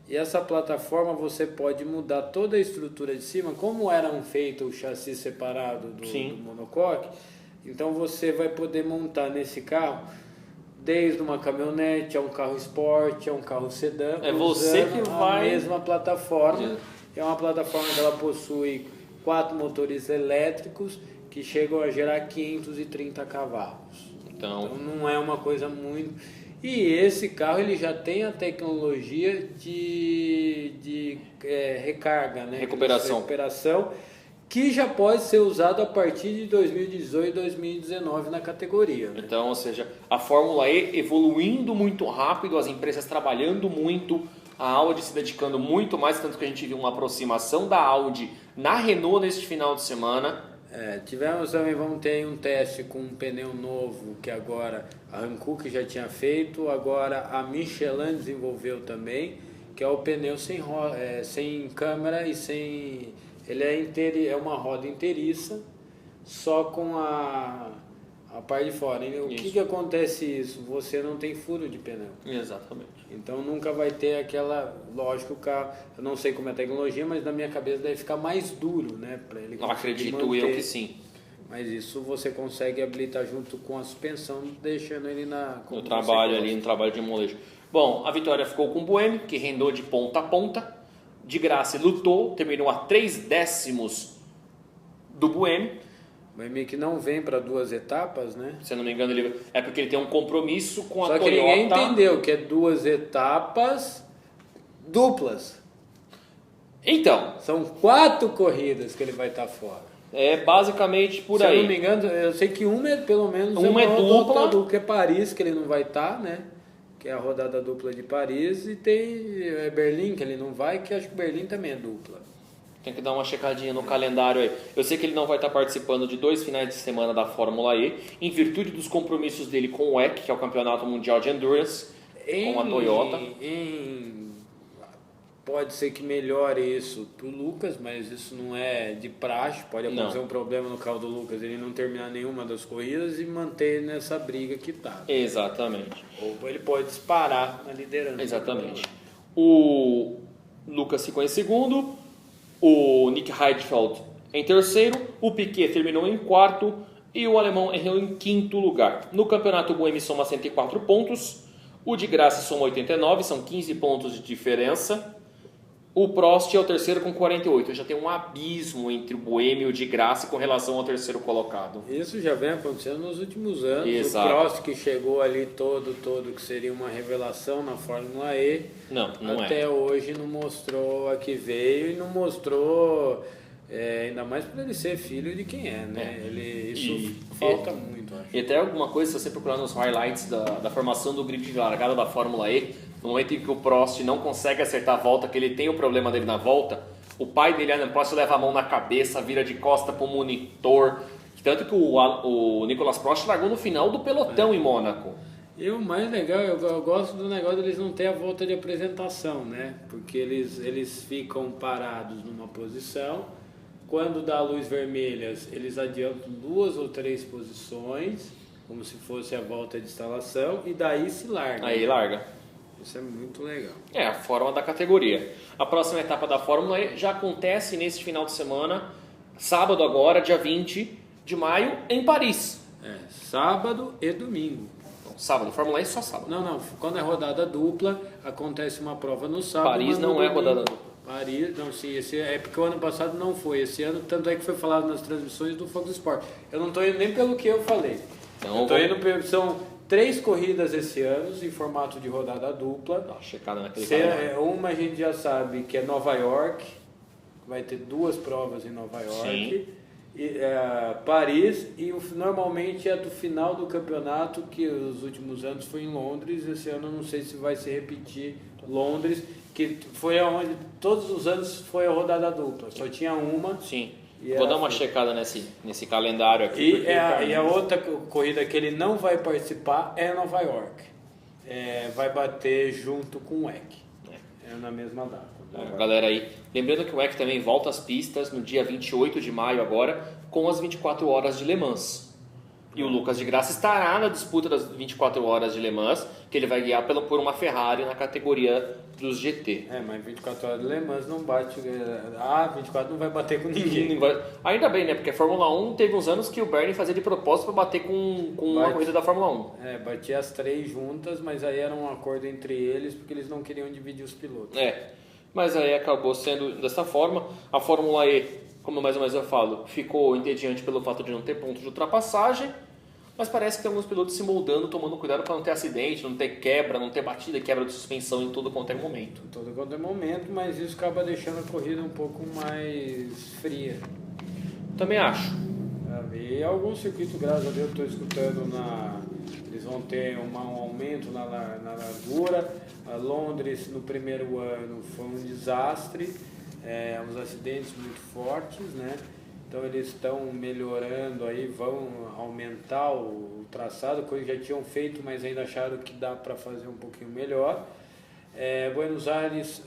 E essa plataforma você pode mudar toda a estrutura de cima, como eram feito o chassi separado do monocoque. Então você vai poder montar nesse carro desde uma caminhonete, a um carro esporte, a um carro sedã. É você que vai... a mesma plataforma. É uma plataforma que ela possui 4 motores elétricos que chegam a gerar 530 cavalos. Então não é uma coisa muito... E esse carro ele já tem a tecnologia de recarga, né? Recuperação, que já pode ser usado a partir de 2018 e 2019 na categoria. Né? Então, ou seja, a Fórmula E evoluindo muito rápido, as empresas trabalhando muito, a Audi se dedicando muito mais, tanto que a gente viu uma aproximação da Audi na Renault neste final de semana. Tivemos também, vamos ter um teste com um pneu novo, que agora a Hankook já tinha feito, agora a Michelin desenvolveu também, que é o pneu sem câmera e sem... Ele é uma roda inteiriça, só com a a parte de fora. E o que acontece isso? Você não tem furo de pneu. Exatamente. Então nunca vai ter aquela... Lógico, o carro, eu não sei como é a tecnologia, mas na minha cabeça deve ficar mais duro, né? Pra ele Não acredito eu que sim. Mas isso você consegue habilitar junto com a suspensão, deixando ele no trabalho ali, no trabalho de molejo. Bom, a vitória ficou com o Buemi, que rendou de ponta a ponta. De graça lutou, terminou a 3 décimos do Buemi. Buemi que não vem para 2 etapas, né? Se eu não me engano, é porque ele tem um compromisso com a Toyota. Só que ninguém entendeu que é 2 etapas duplas. Então. São 4 corridas que ele vai estar fora. É basicamente por aí. Se eu não me engano, eu sei que uma é pelo menos uma é dupla, que é Paris, que ele não vai estar, né? Que é a rodada dupla de Paris, e tem Berlim, que ele não vai, que acho que Berlim também é dupla. Tem que dar uma checadinha no calendário aí. Eu sei que ele não vai estar participando de 2 finais de semana da Fórmula E, em virtude dos compromissos dele com o WEC, que é o Campeonato Mundial de Endurance, com a Toyota. Pode ser que melhore isso pro Lucas, mas isso não é de praxe. Pode acontecer um problema no carro do Lucas, ele não terminar nenhuma das corridas e manter nessa briga que tá. Exatamente. Ou ele pode disparar na liderança. Exatamente. O Lucas ficou em segundo, o Nick Heidfeld em terceiro, o Piquet terminou em quarto e o alemão errou em quinto lugar. No campeonato, o Buemi soma 104 pontos, o de Graça soma 89, são 15 pontos de diferença. O Prost é o terceiro com 48. Já tem um abismo entre o Buemi e o de Graça com relação ao terceiro colocado. Isso já vem acontecendo nos últimos anos. Exato. O Prost que chegou ali todo, que seria uma revelação na Fórmula E. Não até hoje não mostrou a que veio e não mostrou, ainda mais por ele ser filho de quem é, né? Isso falta muito, acho. E até alguma coisa, se você procurar nos highlights da formação do grid de largada da Fórmula E, no momento em que o Prost não consegue acertar a volta, que ele tem o problema dele na volta, o pai dele, Alain Prost, leva a mão na cabeça, vira de costa pro monitor. Tanto que o Nicolas Prost largou no final do pelotão em Mônaco. E o mais legal, eu gosto do negócio deles não ter a volta de apresentação, né? Porque eles ficam parados numa posição. Quando dá a luz vermelha, eles adiantam 2 ou 3 posições, como se fosse a volta de instalação, e daí se larga. Aí larga. Isso é muito legal. É a forma da categoria. A próxima etapa da Fórmula E já acontece nesse final de semana, sábado agora, dia 20 de maio, em Paris. Sábado e domingo. Não, sábado, Fórmula E só sábado. Não, quando é rodada dupla, acontece uma prova no sábado. Paris não é rodada dupla. Paris, não, sim, é porque o ano passado não foi. Esse ano, tanto é que foi falado nas transmissões do Fox Sport. Eu não estou indo nem pelo que eu falei. Então, estou indo pelo... São 3 corridas esse ano em formato de rodada dupla. Dá uma checada naquele calendário. Uma a gente já sabe que é Nova York, vai ter 2 provas em Nova York. E, Paris, e normalmente é do final do campeonato, que os últimos anos foi em Londres. Esse ano eu não sei se vai se repetir Londres, que foi onde todos os anos foi a rodada dupla, só tinha uma. Sim. Vou dar uma checada nesse calendário aqui. E a outra corrida que ele não vai participar é Nova York. Vai bater junto com o WEC. Na mesma data. Galera aí, lembrando que o WEC também volta às pistas no dia 28 de maio agora, com as 24 horas de Le Mans. E o Lucas de Graça estará na disputa das 24 horas de Le Mans, que ele vai guiar por uma Ferrari na categoria dos GT. Mas 24 horas de Le Mans não bate... 24 não vai bater com ninguém. Ainda bem, né? Porque a Fórmula 1 teve uns anos que o Bernie fazia de propósito para bater com uma corrida da Fórmula 1. Batia as 3 juntas, mas aí era um acordo entre eles, porque eles não queriam dividir os pilotos. Mas aí acabou sendo dessa forma. A Fórmula E, como mais ou menos eu falo, ficou entediante pelo fato de não ter ponto de ultrapassagem, mas parece que tem alguns pilotos se moldando, tomando cuidado para não ter acidente, não ter quebra, não ter batida e quebra de suspensão em todo quanto é momento. Em todo quanto é momento, mas isso acaba deixando a corrida um pouco mais fria. Também acho. E alguns circuitos, graças a Deus, estou escutando eles vão ter um aumento na largura. Londres, no primeiro ano, foi um desastre, uns acidentes muito fortes, né? Então eles estão melhorando aí, vão aumentar o traçado, coisa que já tinham feito, mas ainda acharam que dá para fazer um pouquinho melhor. Buenos Aires,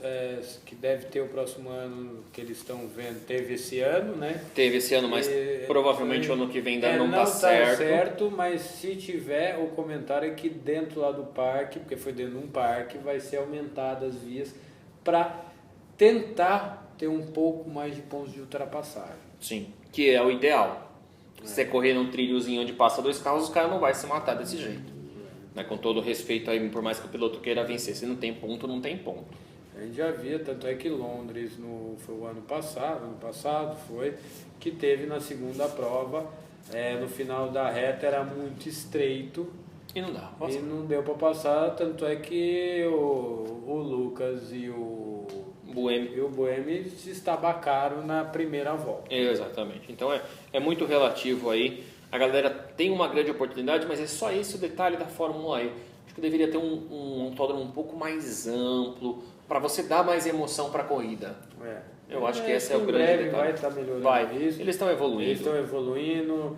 que deve ter o próximo ano, que eles estão vendo, teve esse ano, né? Teve esse ano, mas provavelmente o ano que vem ainda não tá certo. certo, mas se tiver, o comentário é que dentro lá do parque, porque foi dentro de um parque, vai ser aumentada as vias para tentar ter um pouco mais de pontos de ultrapassagem. Sim, que é o ideal. Se você correr num trilhozinho onde passa 2 carros, o cara não vai se matar desse jeito. Né? Com todo respeito aí, por mais que o piloto queira vencer, se não tem ponto, não tem ponto. A gente já via, tanto é que Londres foi o ano passado foi, que teve na segunda prova, no final da reta era muito estreito. E não dá. E não deu para passar, tanto é que o Lucas e o Buemi se estabacaram na primeira volta. Exatamente. Então é muito relativo aí. A galera tem uma grande oportunidade, mas é só esse o detalhe da Fórmula E. Acho que deveria ter um autódromo um pouco mais amplo, para você dar mais emoção para a corrida. Eu acho que esse é o grande detalhe. Vai estar melhorando isso. Eles estão evoluindo.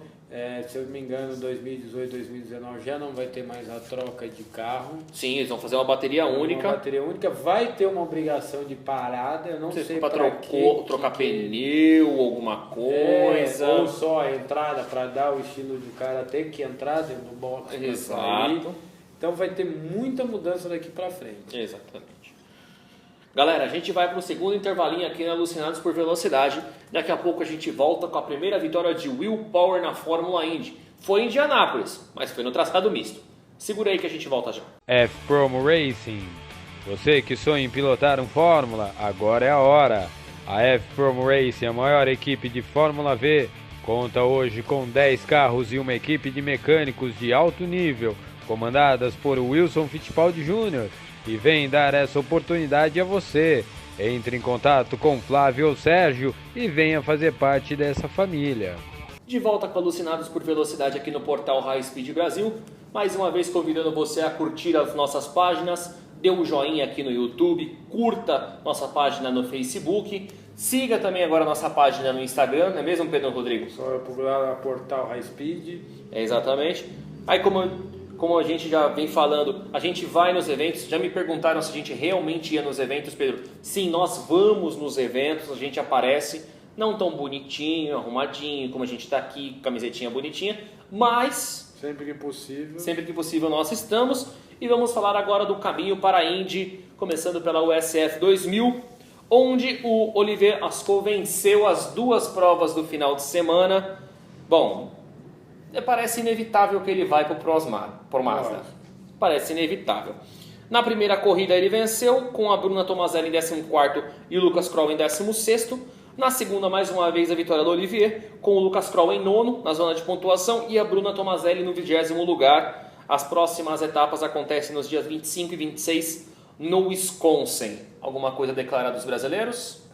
Se eu não me engano, 2018, 2019 já não vai ter mais a troca de carro. Sim, eles vão fazer uma bateria única. Uma bateria única. Vai ter uma obrigação de parada, eu não sei para trocar pneu, alguma coisa. Ou só a entrada, para dar o estilo do cara ter que entrar dentro do box. Exato. Então vai ter muita mudança daqui para frente. Exatamente. Galera, a gente vai para o segundo intervalinho aqui na Alucinados por Velocidade. Daqui a pouco a gente volta com a primeira vitória de Will Power na Fórmula Indy. Foi em Indianápolis, mas foi no traçado misto. Segura aí que a gente volta já. F-Promo Racing. Você que sonha em pilotar um Fórmula, agora é a hora. A F-Promo Racing, a maior equipe de Fórmula V, conta hoje com 10 carros e uma equipe de mecânicos de alto nível, comandadas por Wilson Fittipaldi Jr., e vem dar essa oportunidade a você. Entre em contato com Flávio ou Sérgio e venha fazer parte dessa família. De volta com Alucinados por Velocidade aqui no portal High Speed Brasil. Mais uma vez convidando você a curtir as nossas páginas, dê um joinha aqui no YouTube, curta nossa página no Facebook, siga também agora a nossa página no Instagram, não é mesmo, Pedro Rodrigo? Só procurar o portal High Speed. Exatamente. Aí como a gente já vem falando, a gente vai nos eventos. Já me perguntaram se a gente realmente ia nos eventos, Pedro. Sim, nós vamos nos eventos, a gente aparece, não tão bonitinho, arrumadinho, como a gente está aqui, camisetinha bonitinha, mas sempre que possível nós estamos. E vamos falar agora do caminho para a Indy, começando pela USF 2000, onde o Olivier Ascou venceu as 2 provas do final de semana. Bom, parece inevitável que ele vai para o Mazda. Parece inevitável. Na primeira corrida ele venceu, com a Bruna Tomazelli em 14º e o Lucas Kroll em 16º. Na segunda, mais uma vez, a vitória do Olivier, com o Lucas Kroll em 9º, na zona de pontuação, e a Bruna Tomazelli no 20º lugar. As próximas etapas acontecem nos dias 25 e 26 no Wisconsin. Alguma coisa a declarar dos brasileiros?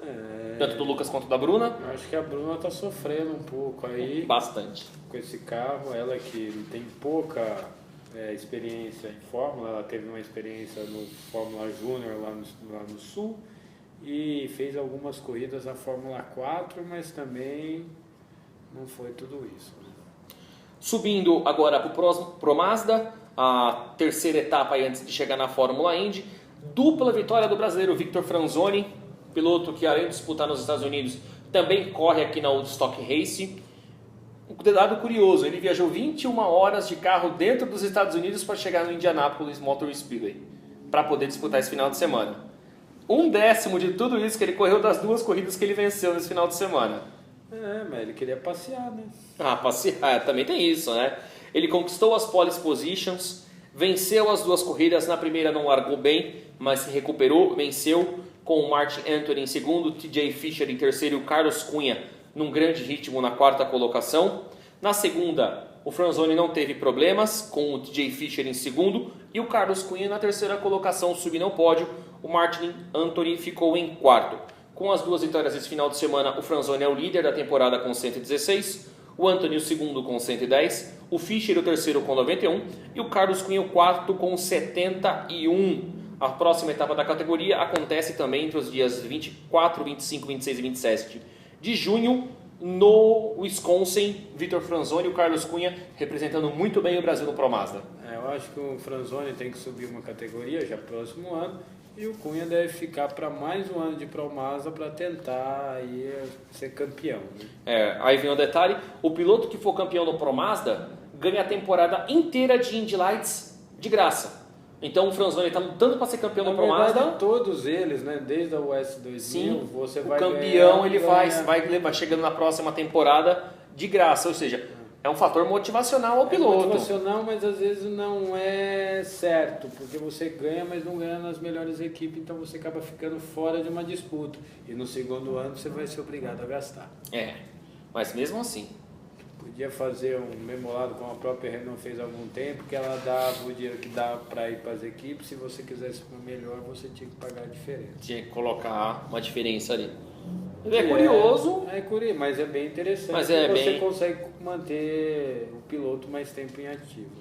Tanto do Lucas quanto da Bruna? Eu acho que a Bruna está sofrendo um pouco aí. Bastante. Com esse carro, ela que tem pouca experiência em Fórmula, ela teve uma experiência no Fórmula Júnior lá no Sul e fez algumas corridas na Fórmula 4, mas também não foi tudo isso. Subindo agora para o Mazda, a terceira etapa aí antes de chegar na Fórmula Indy, dupla vitória do brasileiro Victor Franzoni, piloto que além de disputar nos Estados Unidos, também corre aqui na Woodstock Race. Um dado curioso, ele viajou 21 horas de carro dentro dos Estados Unidos para chegar no Indianapolis Motor Speedway, para poder disputar esse final de semana. 1/10 de tudo isso que ele correu das 2 corridas que ele venceu nesse final de semana. Mas ele queria passear, né? Passear, também tem isso, né? Ele conquistou as pole positions, venceu as 2 corridas, na primeira não largou bem, mas se recuperou, venceu com o Martin Anthony em segundo, TJ Fischer em terceiro e o Carlos Cunha num grande ritmo na 4ª colocação. Na segunda, o Franzoni não teve problemas, com o TJ Fischer em segundo e o Carlos Cunha na 3ª colocação, subindo ao pódio. O Martin Anthony ficou em 4º. Com as 2 vitórias desse final de semana, o Franzoni é o líder da temporada com 116, o Anthony o segundo com 110, o Fischer o terceiro com 91 e o Carlos Cunha o 4º com 71. A próxima etapa da categoria acontece também entre os dias 24, 25, 26 e 27 de junho no Wisconsin. Victor Franzoni e o Carlos Cunha representando muito bem o Brasil no Pro Mazda. Eu acho que o Franzoni tem que subir uma categoria já próximo ano E o Cunha deve ficar para mais um ano de ProMasa para tentar aí ser campeão. Né? Aí vem o detalhe, o piloto que for campeão no ProMazda ganha a temporada inteira de Indy Lights de graça. Então o Franzoni está lutando para ser campeão no ProMazda. Todos eles, né? Desde a US 2000, sim, você o vai campeão ganhar, ele vai chegando na próxima temporada de graça, ou seja, é um fator motivacional ao piloto. Motivacional, mas às vezes não é certo, porque você ganha, mas não ganha nas melhores equipes, então você acaba ficando fora de uma disputa. E no segundo ano você vai ser obrigado a gastar. Mas mesmo assim. Podia fazer um memolado como a própria Renault fez há algum tempo, que ela dava o dinheiro que dá para ir para as equipes, se você quisesse uma melhor, você tinha que pagar a diferença. Tinha que colocar uma diferença ali. É curioso. É curioso, mas é bem interessante. Mas você consegue manter o piloto mais tempo em ativo.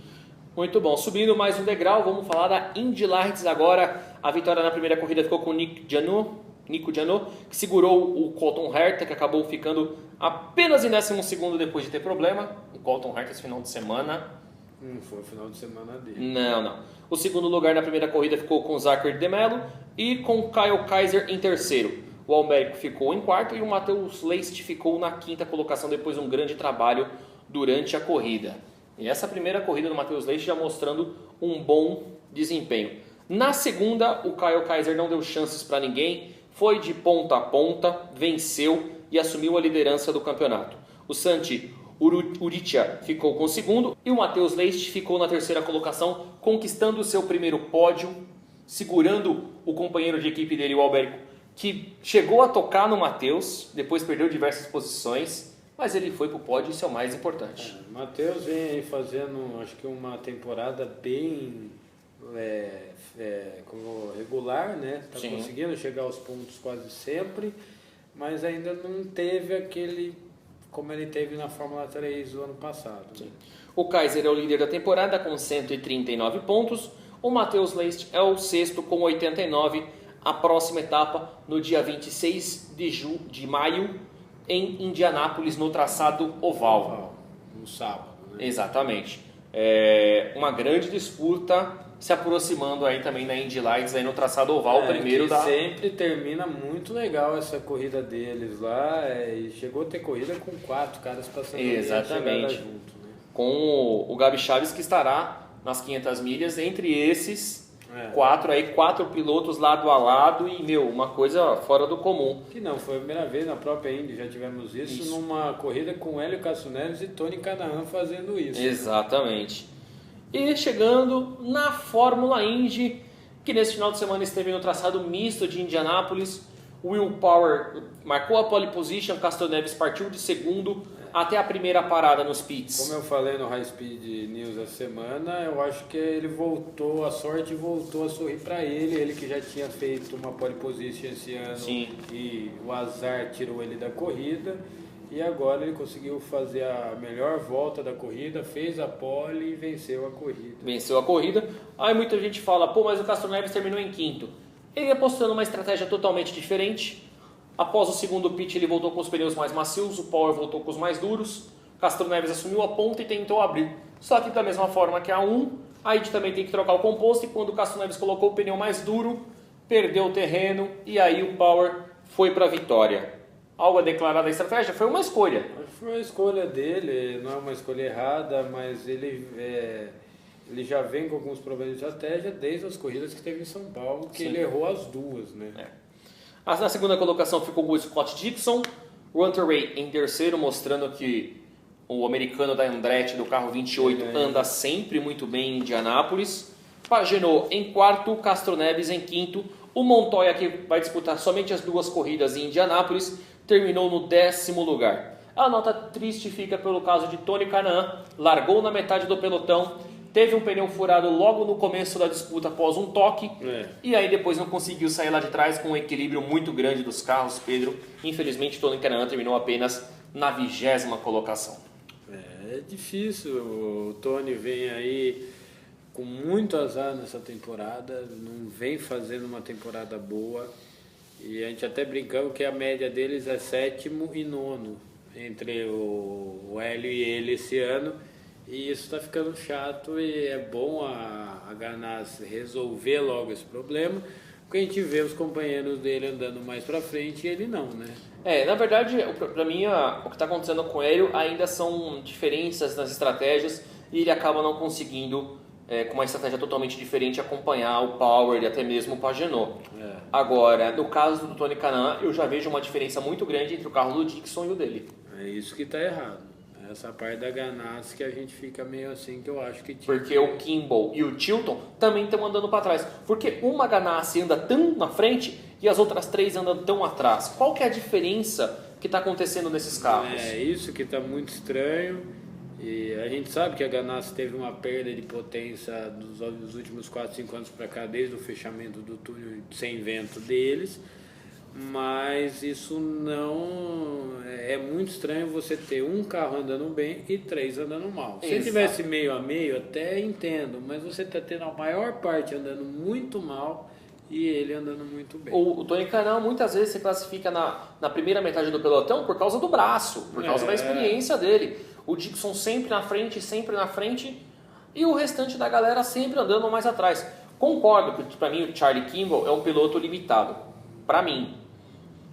Muito bom. Subindo mais um degrau, vamos falar da Indy Lights agora. A vitória na primeira corrida ficou com o Nico Janot, que segurou o Colton Herta, que acabou ficando apenas em 12º depois de ter problema. O Colton Herta esse final de semana... Não foi o final de semana dele. Não. O segundo lugar na primeira corrida ficou com o Zachary de Mello e com o Kyle Kaiser em terceiro. O Albérico ficou em quarto e o Matheus Leist ficou na quinta colocação depois de um grande trabalho durante a corrida. E essa primeira corrida do Matheus Leist já mostrando um bom desempenho. Na segunda, o Kyle Kaiser não deu chances para ninguém, foi de ponta a ponta, venceu e assumiu a liderança do campeonato. O Santi Urrutia ficou com o segundo e o Matheus Leist ficou na terceira colocação, conquistando o seu primeiro pódio, segurando o companheiro de equipe dele, o Albérico, que chegou a tocar no Matheus, depois perdeu diversas posições, mas ele foi para o pódio, isso é o mais importante. O Matheus vem aí fazendo, acho que uma temporada bem como regular, né? Está conseguindo chegar aos pontos quase sempre, mas ainda não teve aquele como ele teve na Fórmula 3 do ano passado. Né? O Kaiser é o líder da temporada com 139 pontos, o Matheus Leist é o sexto com 89. A próxima etapa no dia 26 de maio em Indianápolis, no traçado oval. No sábado. Né? Exatamente. Uma grande disputa se aproximando aí também na Indy Lights, aí no traçado oval primeiro da... Sempre termina muito legal essa corrida deles lá, e chegou a ter corrida com 4 caras passando. Exatamente. Junto, né? Com o Gabi Chaves, que estará nas 500 milhas, entre esses... 4 pilotos lado a lado e, uma coisa fora do comum. Que não, foi a primeira vez na própria Indy, já tivemos isso. Numa corrida com Hélio Castro Neves e Tony Kanaan fazendo isso. Exatamente. E chegando na Fórmula Indy, que nesse final de semana esteve no traçado misto de Indianápolis. Will Power marcou a pole position, Castro Neves partiu de segundo até a primeira parada nos pits. Como eu falei no High Speed News essa semana, eu acho que ele voltou, a sorte voltou a sorrir para ele que já tinha feito uma pole position esse ano. Sim. E o azar tirou ele da corrida, e agora ele conseguiu fazer a melhor volta da corrida, fez a pole e venceu a corrida. Aí muita gente fala, mas o Castro Neves terminou em quinto. Ele apostando uma estratégia totalmente diferente. Após o segundo pit, ele voltou com os pneus mais macios, o Power voltou com os mais duros. Castro Neves assumiu a ponta e tentou abrir. Só que da mesma forma que a 1, a Indy também tem que trocar o composto, e quando o Castro Neves colocou o pneu mais duro, perdeu o terreno e aí o Power foi para a vitória. Algo a declarar da estratégia? Foi uma escolha. Foi uma escolha dele, não é uma escolha errada, mas ele já vem com alguns problemas de estratégia desde as corridas que teve em São Paulo, que ele errou as duas, né? Na segunda colocação ficou o Scott Dixon, Hunter Ray em terceiro, mostrando que o americano da Andretti do carro 28 anda sempre muito bem em Indianápolis. Pagenaud em quarto, Castro Neves em quinto. O Montoya, que vai disputar somente as 2 corridas em Indianápolis, terminou no 10º lugar. A nota triste fica pelo caso de Tony Kanaan, largou na metade do pelotão, teve um pneu furado logo no começo da disputa após um toque, e aí depois não conseguiu sair lá de trás com um equilíbrio muito grande dos carros, Pedro. Infelizmente, Tony Kanaan terminou apenas na 20ª colocação. É difícil, o Tony vem aí com muito azar nessa temporada, não vem fazendo uma temporada boa, e a gente até brincamos que a média deles é 7º e 9º, entre o Hélio e ele esse ano. E isso está ficando chato, e é bom a Ganassi resolver logo esse problema, porque a gente vê os companheiros dele andando mais para frente e ele não, né? Na verdade, para mim, o que está acontecendo com ele ainda são diferenças nas estratégias e ele acaba não conseguindo, com uma estratégia totalmente diferente, acompanhar o Power e até mesmo o Pagenot. Agora, no caso do Tony Kanaan, eu já vejo uma diferença muito grande entre o carro do Dixon e o dele. É isso que está errado. Essa parte da Ganassi que a gente fica meio assim, que eu acho que... Porque o Kimball e o Chilton também estão andando para trás. Porque uma Ganassi anda tão na frente e as outras 3 andam tão atrás. Qual que é a diferença que está acontecendo nesses carros? É isso que está muito estranho. E a gente sabe que a Ganassi teve uma perda de potência dos últimos 4, 5 anos para cá, desde o fechamento do túnel sem vento deles. Mas isso não... É muito estranho você ter um carro andando bem e 3 andando mal. Se tivesse meio a meio, até entendo. Mas você está tendo a maior parte andando muito mal e ele andando muito bem. O Tony Kanaan muitas vezes se classifica na primeira metade do pelotão por causa do braço, por causa da experiência dele. O Dixon sempre na frente e o restante da galera sempre andando mais atrás. Concordo que para mim o Charlie Kimball é um piloto limitado, para mim.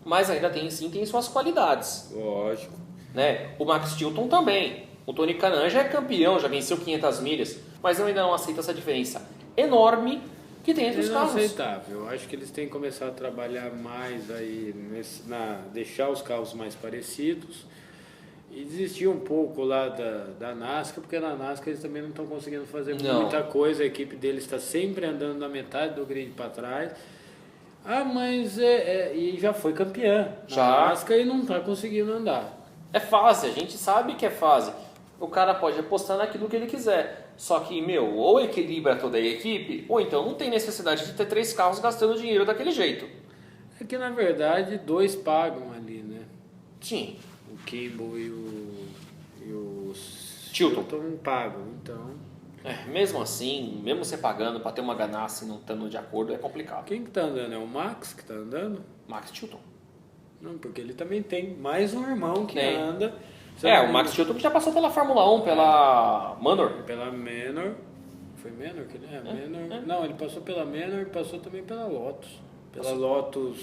Mas ainda tem suas qualidades. Lógico. Né? O Max Chilton também. O Tony Kanaan já é campeão, já venceu 500 milhas, mas eu ainda não aceito essa diferença enorme que tem entre os carros. É inaceitável. Eu acho que eles têm que começar a trabalhar mais aí, deixar os carros mais parecidos e desistir um pouco lá da NASCAR, porque na NASCAR eles também não estão conseguindo fazer muita coisa. A equipe deles está sempre andando na metade do grid para trás. Mas e já foi campeã na NASCAR e não está conseguindo andar. É fase, a gente sabe que é fase. O cara pode apostar naquilo que ele quiser. Só que, ou equilibra toda a equipe, ou então não tem necessidade de ter 3 carros gastando dinheiro daquele jeito. É que, na verdade, 2 pagam ali, né? Sim. O Kimball e o Chilton pagam, então... mesmo assim, mesmo você pagando para ter uma Ganassi não estando de acordo, é complicado. Quem que tá andando? É o Max que tá andando? Max Chilton. Não, porque ele também tem mais um irmão que anda... o Max Chilton que já passou pela Fórmula 1, pela Manor. Pela Manor. Foi Manor que ele é? Manor. Não, ele passou pela Manor e passou também pela Lotus. Pela Lotus,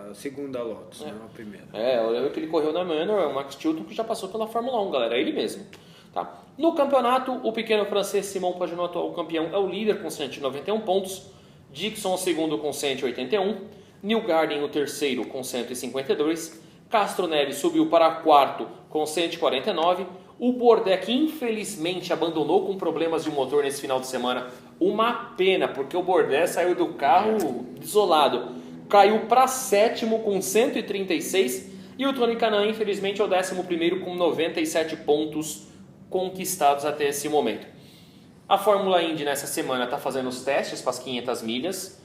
a segunda Lotus, não a primeira. Eu lembro que ele correu na Manor, o Max Chilton que já passou pela Fórmula 1, galera, é ele mesmo. Tá. No campeonato, o pequeno francês Simon Pagenaud, atual campeão, é o líder com 191 pontos, Dixon o segundo com 181, Newgarden o terceiro com 152, Castro Neves subiu para quarto com 149. O Bourdais, que infelizmente abandonou com problemas de motor nesse final de semana. Uma pena, porque o Bourdais saiu do carro desolado. Caiu para sétimo com 136. E o Tony Kanaan, infelizmente, é o 11º com 97 pontos conquistados até esse momento. A Fórmula Indy nessa semana está fazendo os testes para as 500 milhas.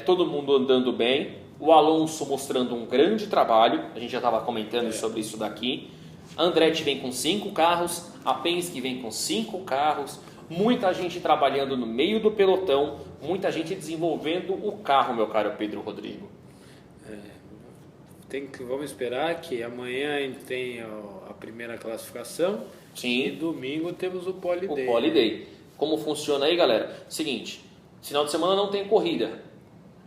Todo mundo andando bem. O Alonso mostrando um grande trabalho, a gente já estava comentando sobre isso daqui. A Andretti vem com 5 carros, a Penske vem com 5 carros, muita gente trabalhando no meio do pelotão, muita gente desenvolvendo o carro, meu caro Pedro Rodrigo. Vamos esperar que amanhã a gente tenha a primeira classificação. Sim. E domingo temos o Pole Day. O Pole Day. Como funciona aí, galera? Seguinte, final de semana não tem corrida.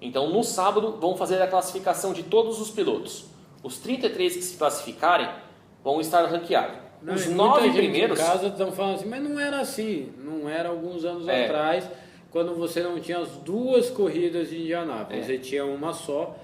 Então, no sábado, vão fazer a classificação de todos os pilotos. Os 33 que se classificarem vão estar ranqueados. Os 9 primeiros... Em casa estão falando assim, mas não era assim. Não era alguns anos atrás, quando você não tinha as 2 corridas de Indianápolis. Você tinha uma só.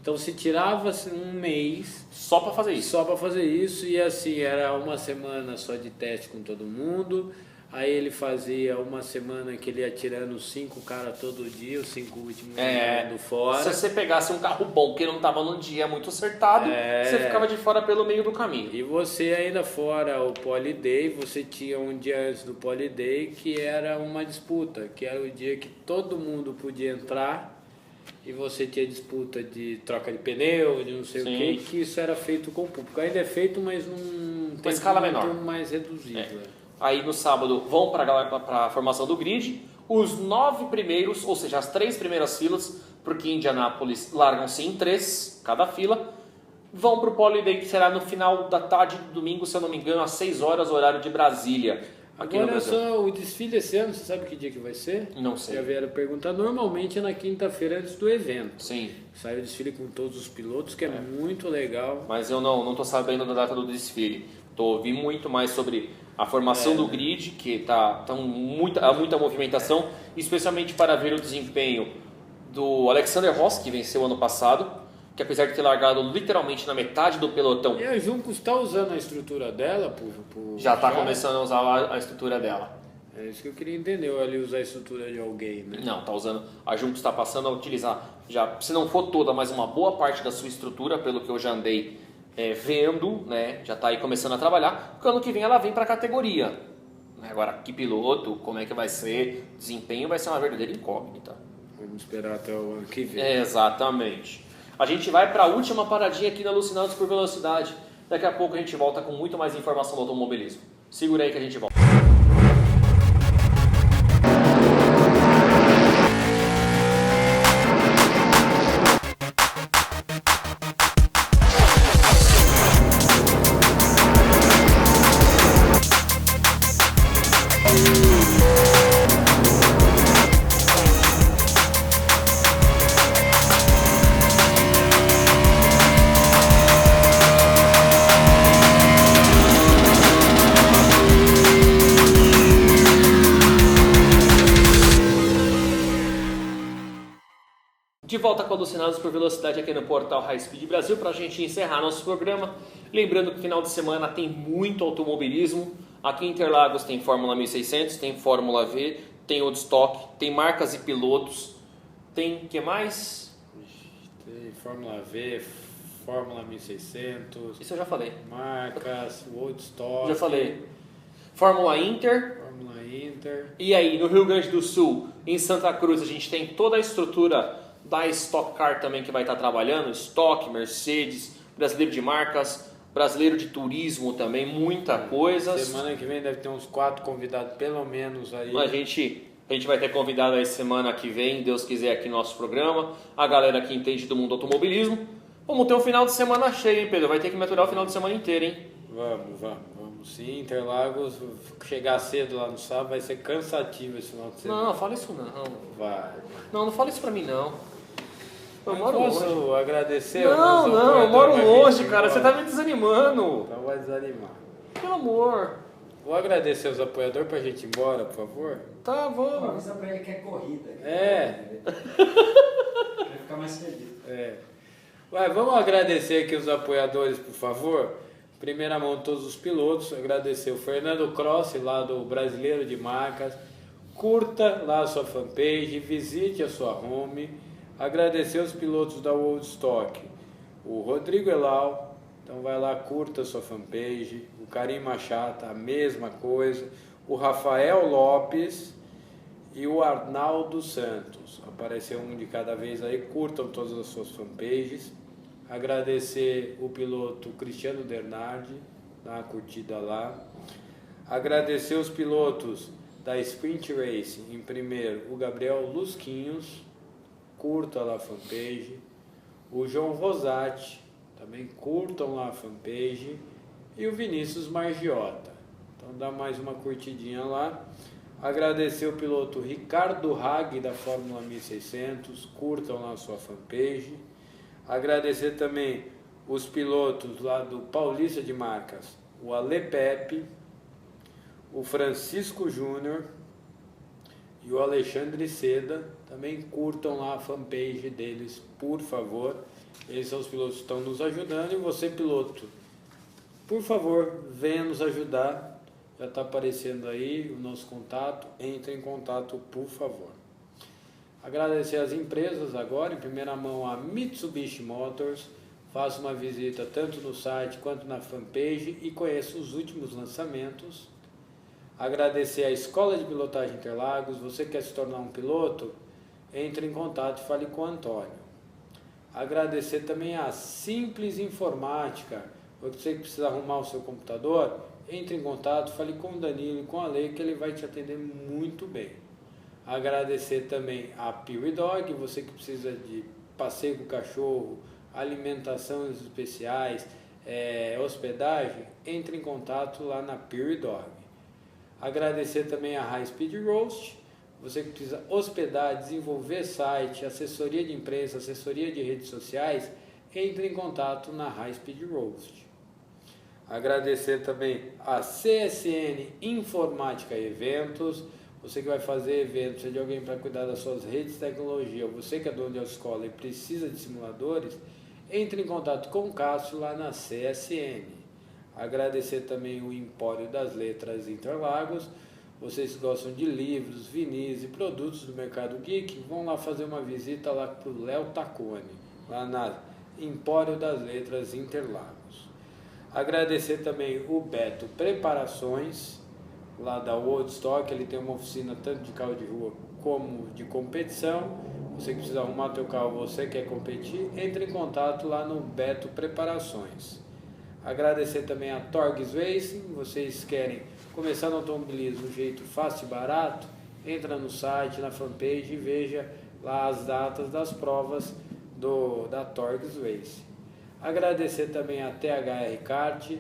Então, se tirava um mês... Só para fazer isso. Só para fazer isso. E assim, era uma semana só de teste com todo mundo. Aí ele fazia uma semana que ele ia tirando 5 caras todo dia, os 5 últimos indo fora. Se você pegasse um carro bom que não estava num dia muito acertado, você ficava de fora pelo meio do caminho. E você ainda fora o Pole Day, você tinha um dia antes do Pole Day que era uma disputa, que era o dia que todo mundo podia entrar e você tinha disputa de troca de pneu, de não sei o que isso era feito com o público. Ainda é feito, mas num uma escala menor, mais reduzido. Aí no sábado vão para a formação do grid, os 9 primeiros, ou seja, as 3 primeiras filas, porque Indianápolis largam-se em 3 cada fila, vão para o Pole Day, que será no final da tarde do domingo, se eu não me engano, às 6 horas, horário de Brasília. aqui no Agora Brasil. só o desfile esse ano, você sabe que dia que vai ser? Não sei. Já vieram perguntar. Normalmente é na quinta-feira antes do evento. Sim, Sai o desfile com todos os pilotos, que é muito legal. mas eu não tô sabendo da data do desfile. Ouvi muito mais sobre a formação do grid, que há muita movimentação, especialmente para ver o desempenho do Alexander Rossi, que venceu ano passado, que apesar de ter largado literalmente na metade do pelotão, E a Juncos está usando a estrutura dela já está começando a usar a estrutura dela. É isso que eu queria entender, ou ele usar a estrutura de alguém, né? Não, está usando. A Juncos está passando a utilizar, já, se não for toda, mas uma boa parte da sua estrutura, pelo que eu já andei vendo, né? Já está aí começando a trabalhar. Porque ano que vem ela vem para a categoria. Agora, que piloto, como é que vai ser, desempenho vai ser uma verdadeira incógnita. Vamos esperar até o ano que vem. Exatamente. A gente vai para a última paradinha aqui na Alucinados por Velocidade. Daqui a pouco a gente volta com muito mais informação do automobilismo. Segura aí que a gente volta. De volta com Alucinados por Velocidade aqui no portal High Speed Brasil para a gente encerrar nosso programa. Lembrando que final de semana tem muito automobilismo. Aqui em Interlagos tem Fórmula 1600, tem Fórmula V, tem Woodstock, tem marcas e pilotos. Tem o que mais? Tem Fórmula V, Fórmula 1600, Isso eu já falei. marcas, Woodstock, Já falei. Fórmula Inter. Fórmula Inter. E aí, no Rio Grande do Sul, em Santa Cruz, a gente tem toda a estrutura da Stock Car também que vai estar trabalhando. Stock, Mercedes, brasileiro de marcas, brasileiro de turismo também, muita coisa. Semana que vem deve ter uns 4 convidados pelo menos aí. A gente vai ter convidado aí semana que vem, Deus quiser, aqui no nosso programa. A galera que entende do mundo do automobilismo. Vamos ter um final de semana cheio, hein, Pedro? Vai ter que me aturar o final de semana inteiro, hein? Vamos sim. Interlagos, chegar cedo lá no sábado vai ser cansativo esse final de semana. Não, fala isso não. Vai. Não fala isso pra mim não. Eu Mas moro posso longe. agradecer? Não, aos não, eu apoiadores moro pra longe, gente ir cara. Você embora? tá me desanimando. Então vai desanimar. Pelo amor. Vou agradecer os apoiadores pra gente ir embora, por favor. Tá, vamos. Avisa pra ele que é corrida. É. Vai ficar mais feliz. Vamos agradecer aqui os apoiadores, por favor. Primeira mão, todos os pilotos. Agradecer o Fernando Crossi, lá do Brasileiro de Marcas. Curta lá a sua fanpage, visite a sua home. Agradecer os pilotos da Woodstock. O Rodrigo Elal, então vai lá, curta a sua fanpage. O Karim Machata, a mesma coisa. O Rafael Lopes e o Arnaldo Santos. Apareceu um de cada vez aí, curtam todas as suas fanpages. Agradecer o piloto Cristiano Bernardi, dá uma curtida lá. Agradecer os pilotos da Sprint Race, em primeiro o Gabriel Lusquinhos, curta lá a fanpage. O João Rosati, também curtam lá a fanpage. E o Vinícius Margiota, então dá mais uma curtidinha lá. Agradecer o piloto Ricardo Hag da Fórmula 1600, curtam lá a sua fanpage. Agradecer também os pilotos lá do Paulista de Marcas, o Ale Pepe, o Francisco Júnior e o Alexandre Seda. Também curtam lá a fanpage deles, por favor. Eles são os pilotos que estão nos ajudando. E você, piloto, por favor, venha nos ajudar. Já está aparecendo aí o nosso contato. Entre em contato, por favor. Agradecer às empresas agora, em primeira mão a Mitsubishi Motors. Faça uma visita tanto no site quanto na fanpage e conheça os últimos lançamentos. Agradecer à Escola de Pilotagem Interlagos. Você quer se tornar um piloto? Entre em contato e fale com o Antônio. Agradecer também à Simples Informática. Você que precisa arrumar o seu computador, entre em contato, fale com o Danilo e com a Lei, que ele vai te atender muito bem. Agradecer também a Pure Dog, você que precisa de passeio com o cachorro, alimentações especiais, hospedagem, entre em contato lá na Pure Dog. Agradecer também a High Speed Roast, você que precisa hospedar, desenvolver site, assessoria de imprensa, assessoria de redes sociais, entre em contato na High Speed Roast. Agradecer também a CSN Informática e Eventos, você que vai fazer eventos, precisa de alguém para cuidar das suas redes de tecnologia, ou você que é dono de autoescola e precisa de simuladores, entre em contato com o Cássio lá na CSN. Agradecer também o Empório das Letras Interlagos, vocês que gostam de livros, vinis e produtos do mercado geek, vão lá fazer uma visita lá para o Léo Taccone, lá na Empório das Letras Interlagos. Agradecer também o Beto Preparações, lá da Woodstock, ele tem uma oficina tanto de carro de rua como de competição. Você que precisa arrumar teu carro, você quer competir, entre em contato lá no Beto Preparações. Agradecer também a Torgs Racing, vocês querem começar no automobilismo de um jeito fácil e barato, entra no site, na fanpage e veja lá as datas das provas da Torgs Racing. Agradecer também a THR Kart,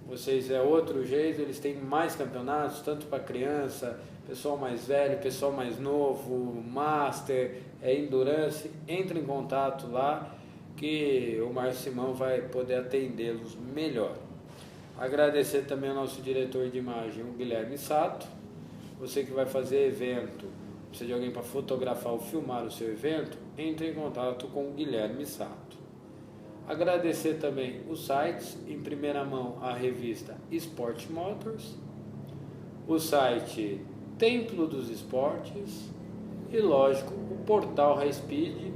vocês é outro jeito, eles têm mais campeonatos, tanto para criança, pessoal mais velho, pessoal mais novo, Master, Endurance, entre em contato lá que o Márcio Simão vai poder atendê-los melhor. Agradecer também ao nosso diretor de imagem, o Guilherme Sato, você que vai fazer evento, precisa de alguém para fotografar ou filmar o seu evento, entre em contato com o Guilherme Sato. Agradecer também os sites, em primeira mão a revista Sport Motors, o site Templo dos Esportes e, lógico, o portal High Speed,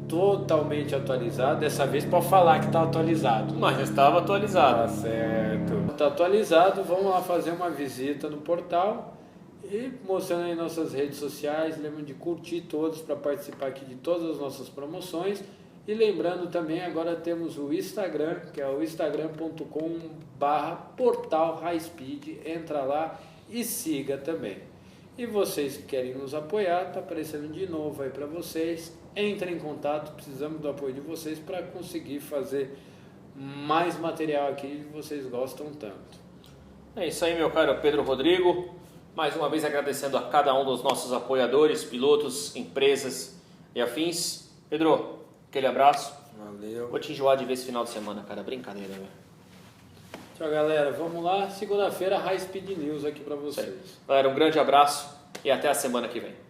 totalmente atualizado. Dessa vez pode falar que está atualizado. Mas já estava atualizado. Tá certo. Está atualizado, vamos lá fazer uma visita no portal e mostrando aí nossas redes sociais. Lembrem de curtir todos para participar aqui de todas as nossas promoções. E lembrando também, agora temos o Instagram, que é o instagram.com/portal High Speed. Entra lá e siga também. E vocês que querem nos apoiar, está aparecendo de novo aí para vocês. Entrem em contato, precisamos do apoio de vocês para conseguir fazer mais material aqui que vocês gostam tanto. É isso aí, meu caro Pedro Rodrigo. Mais uma vez agradecendo a cada um dos nossos apoiadores, pilotos, empresas e afins. Pedro, aquele abraço. Valeu. Vou te enjoar de ver esse final de semana, cara. Brincadeira, velho. Tchau, galera. Vamos lá. Segunda-feira, High Speed News aqui para vocês. Galera, um grande abraço e até a semana que vem.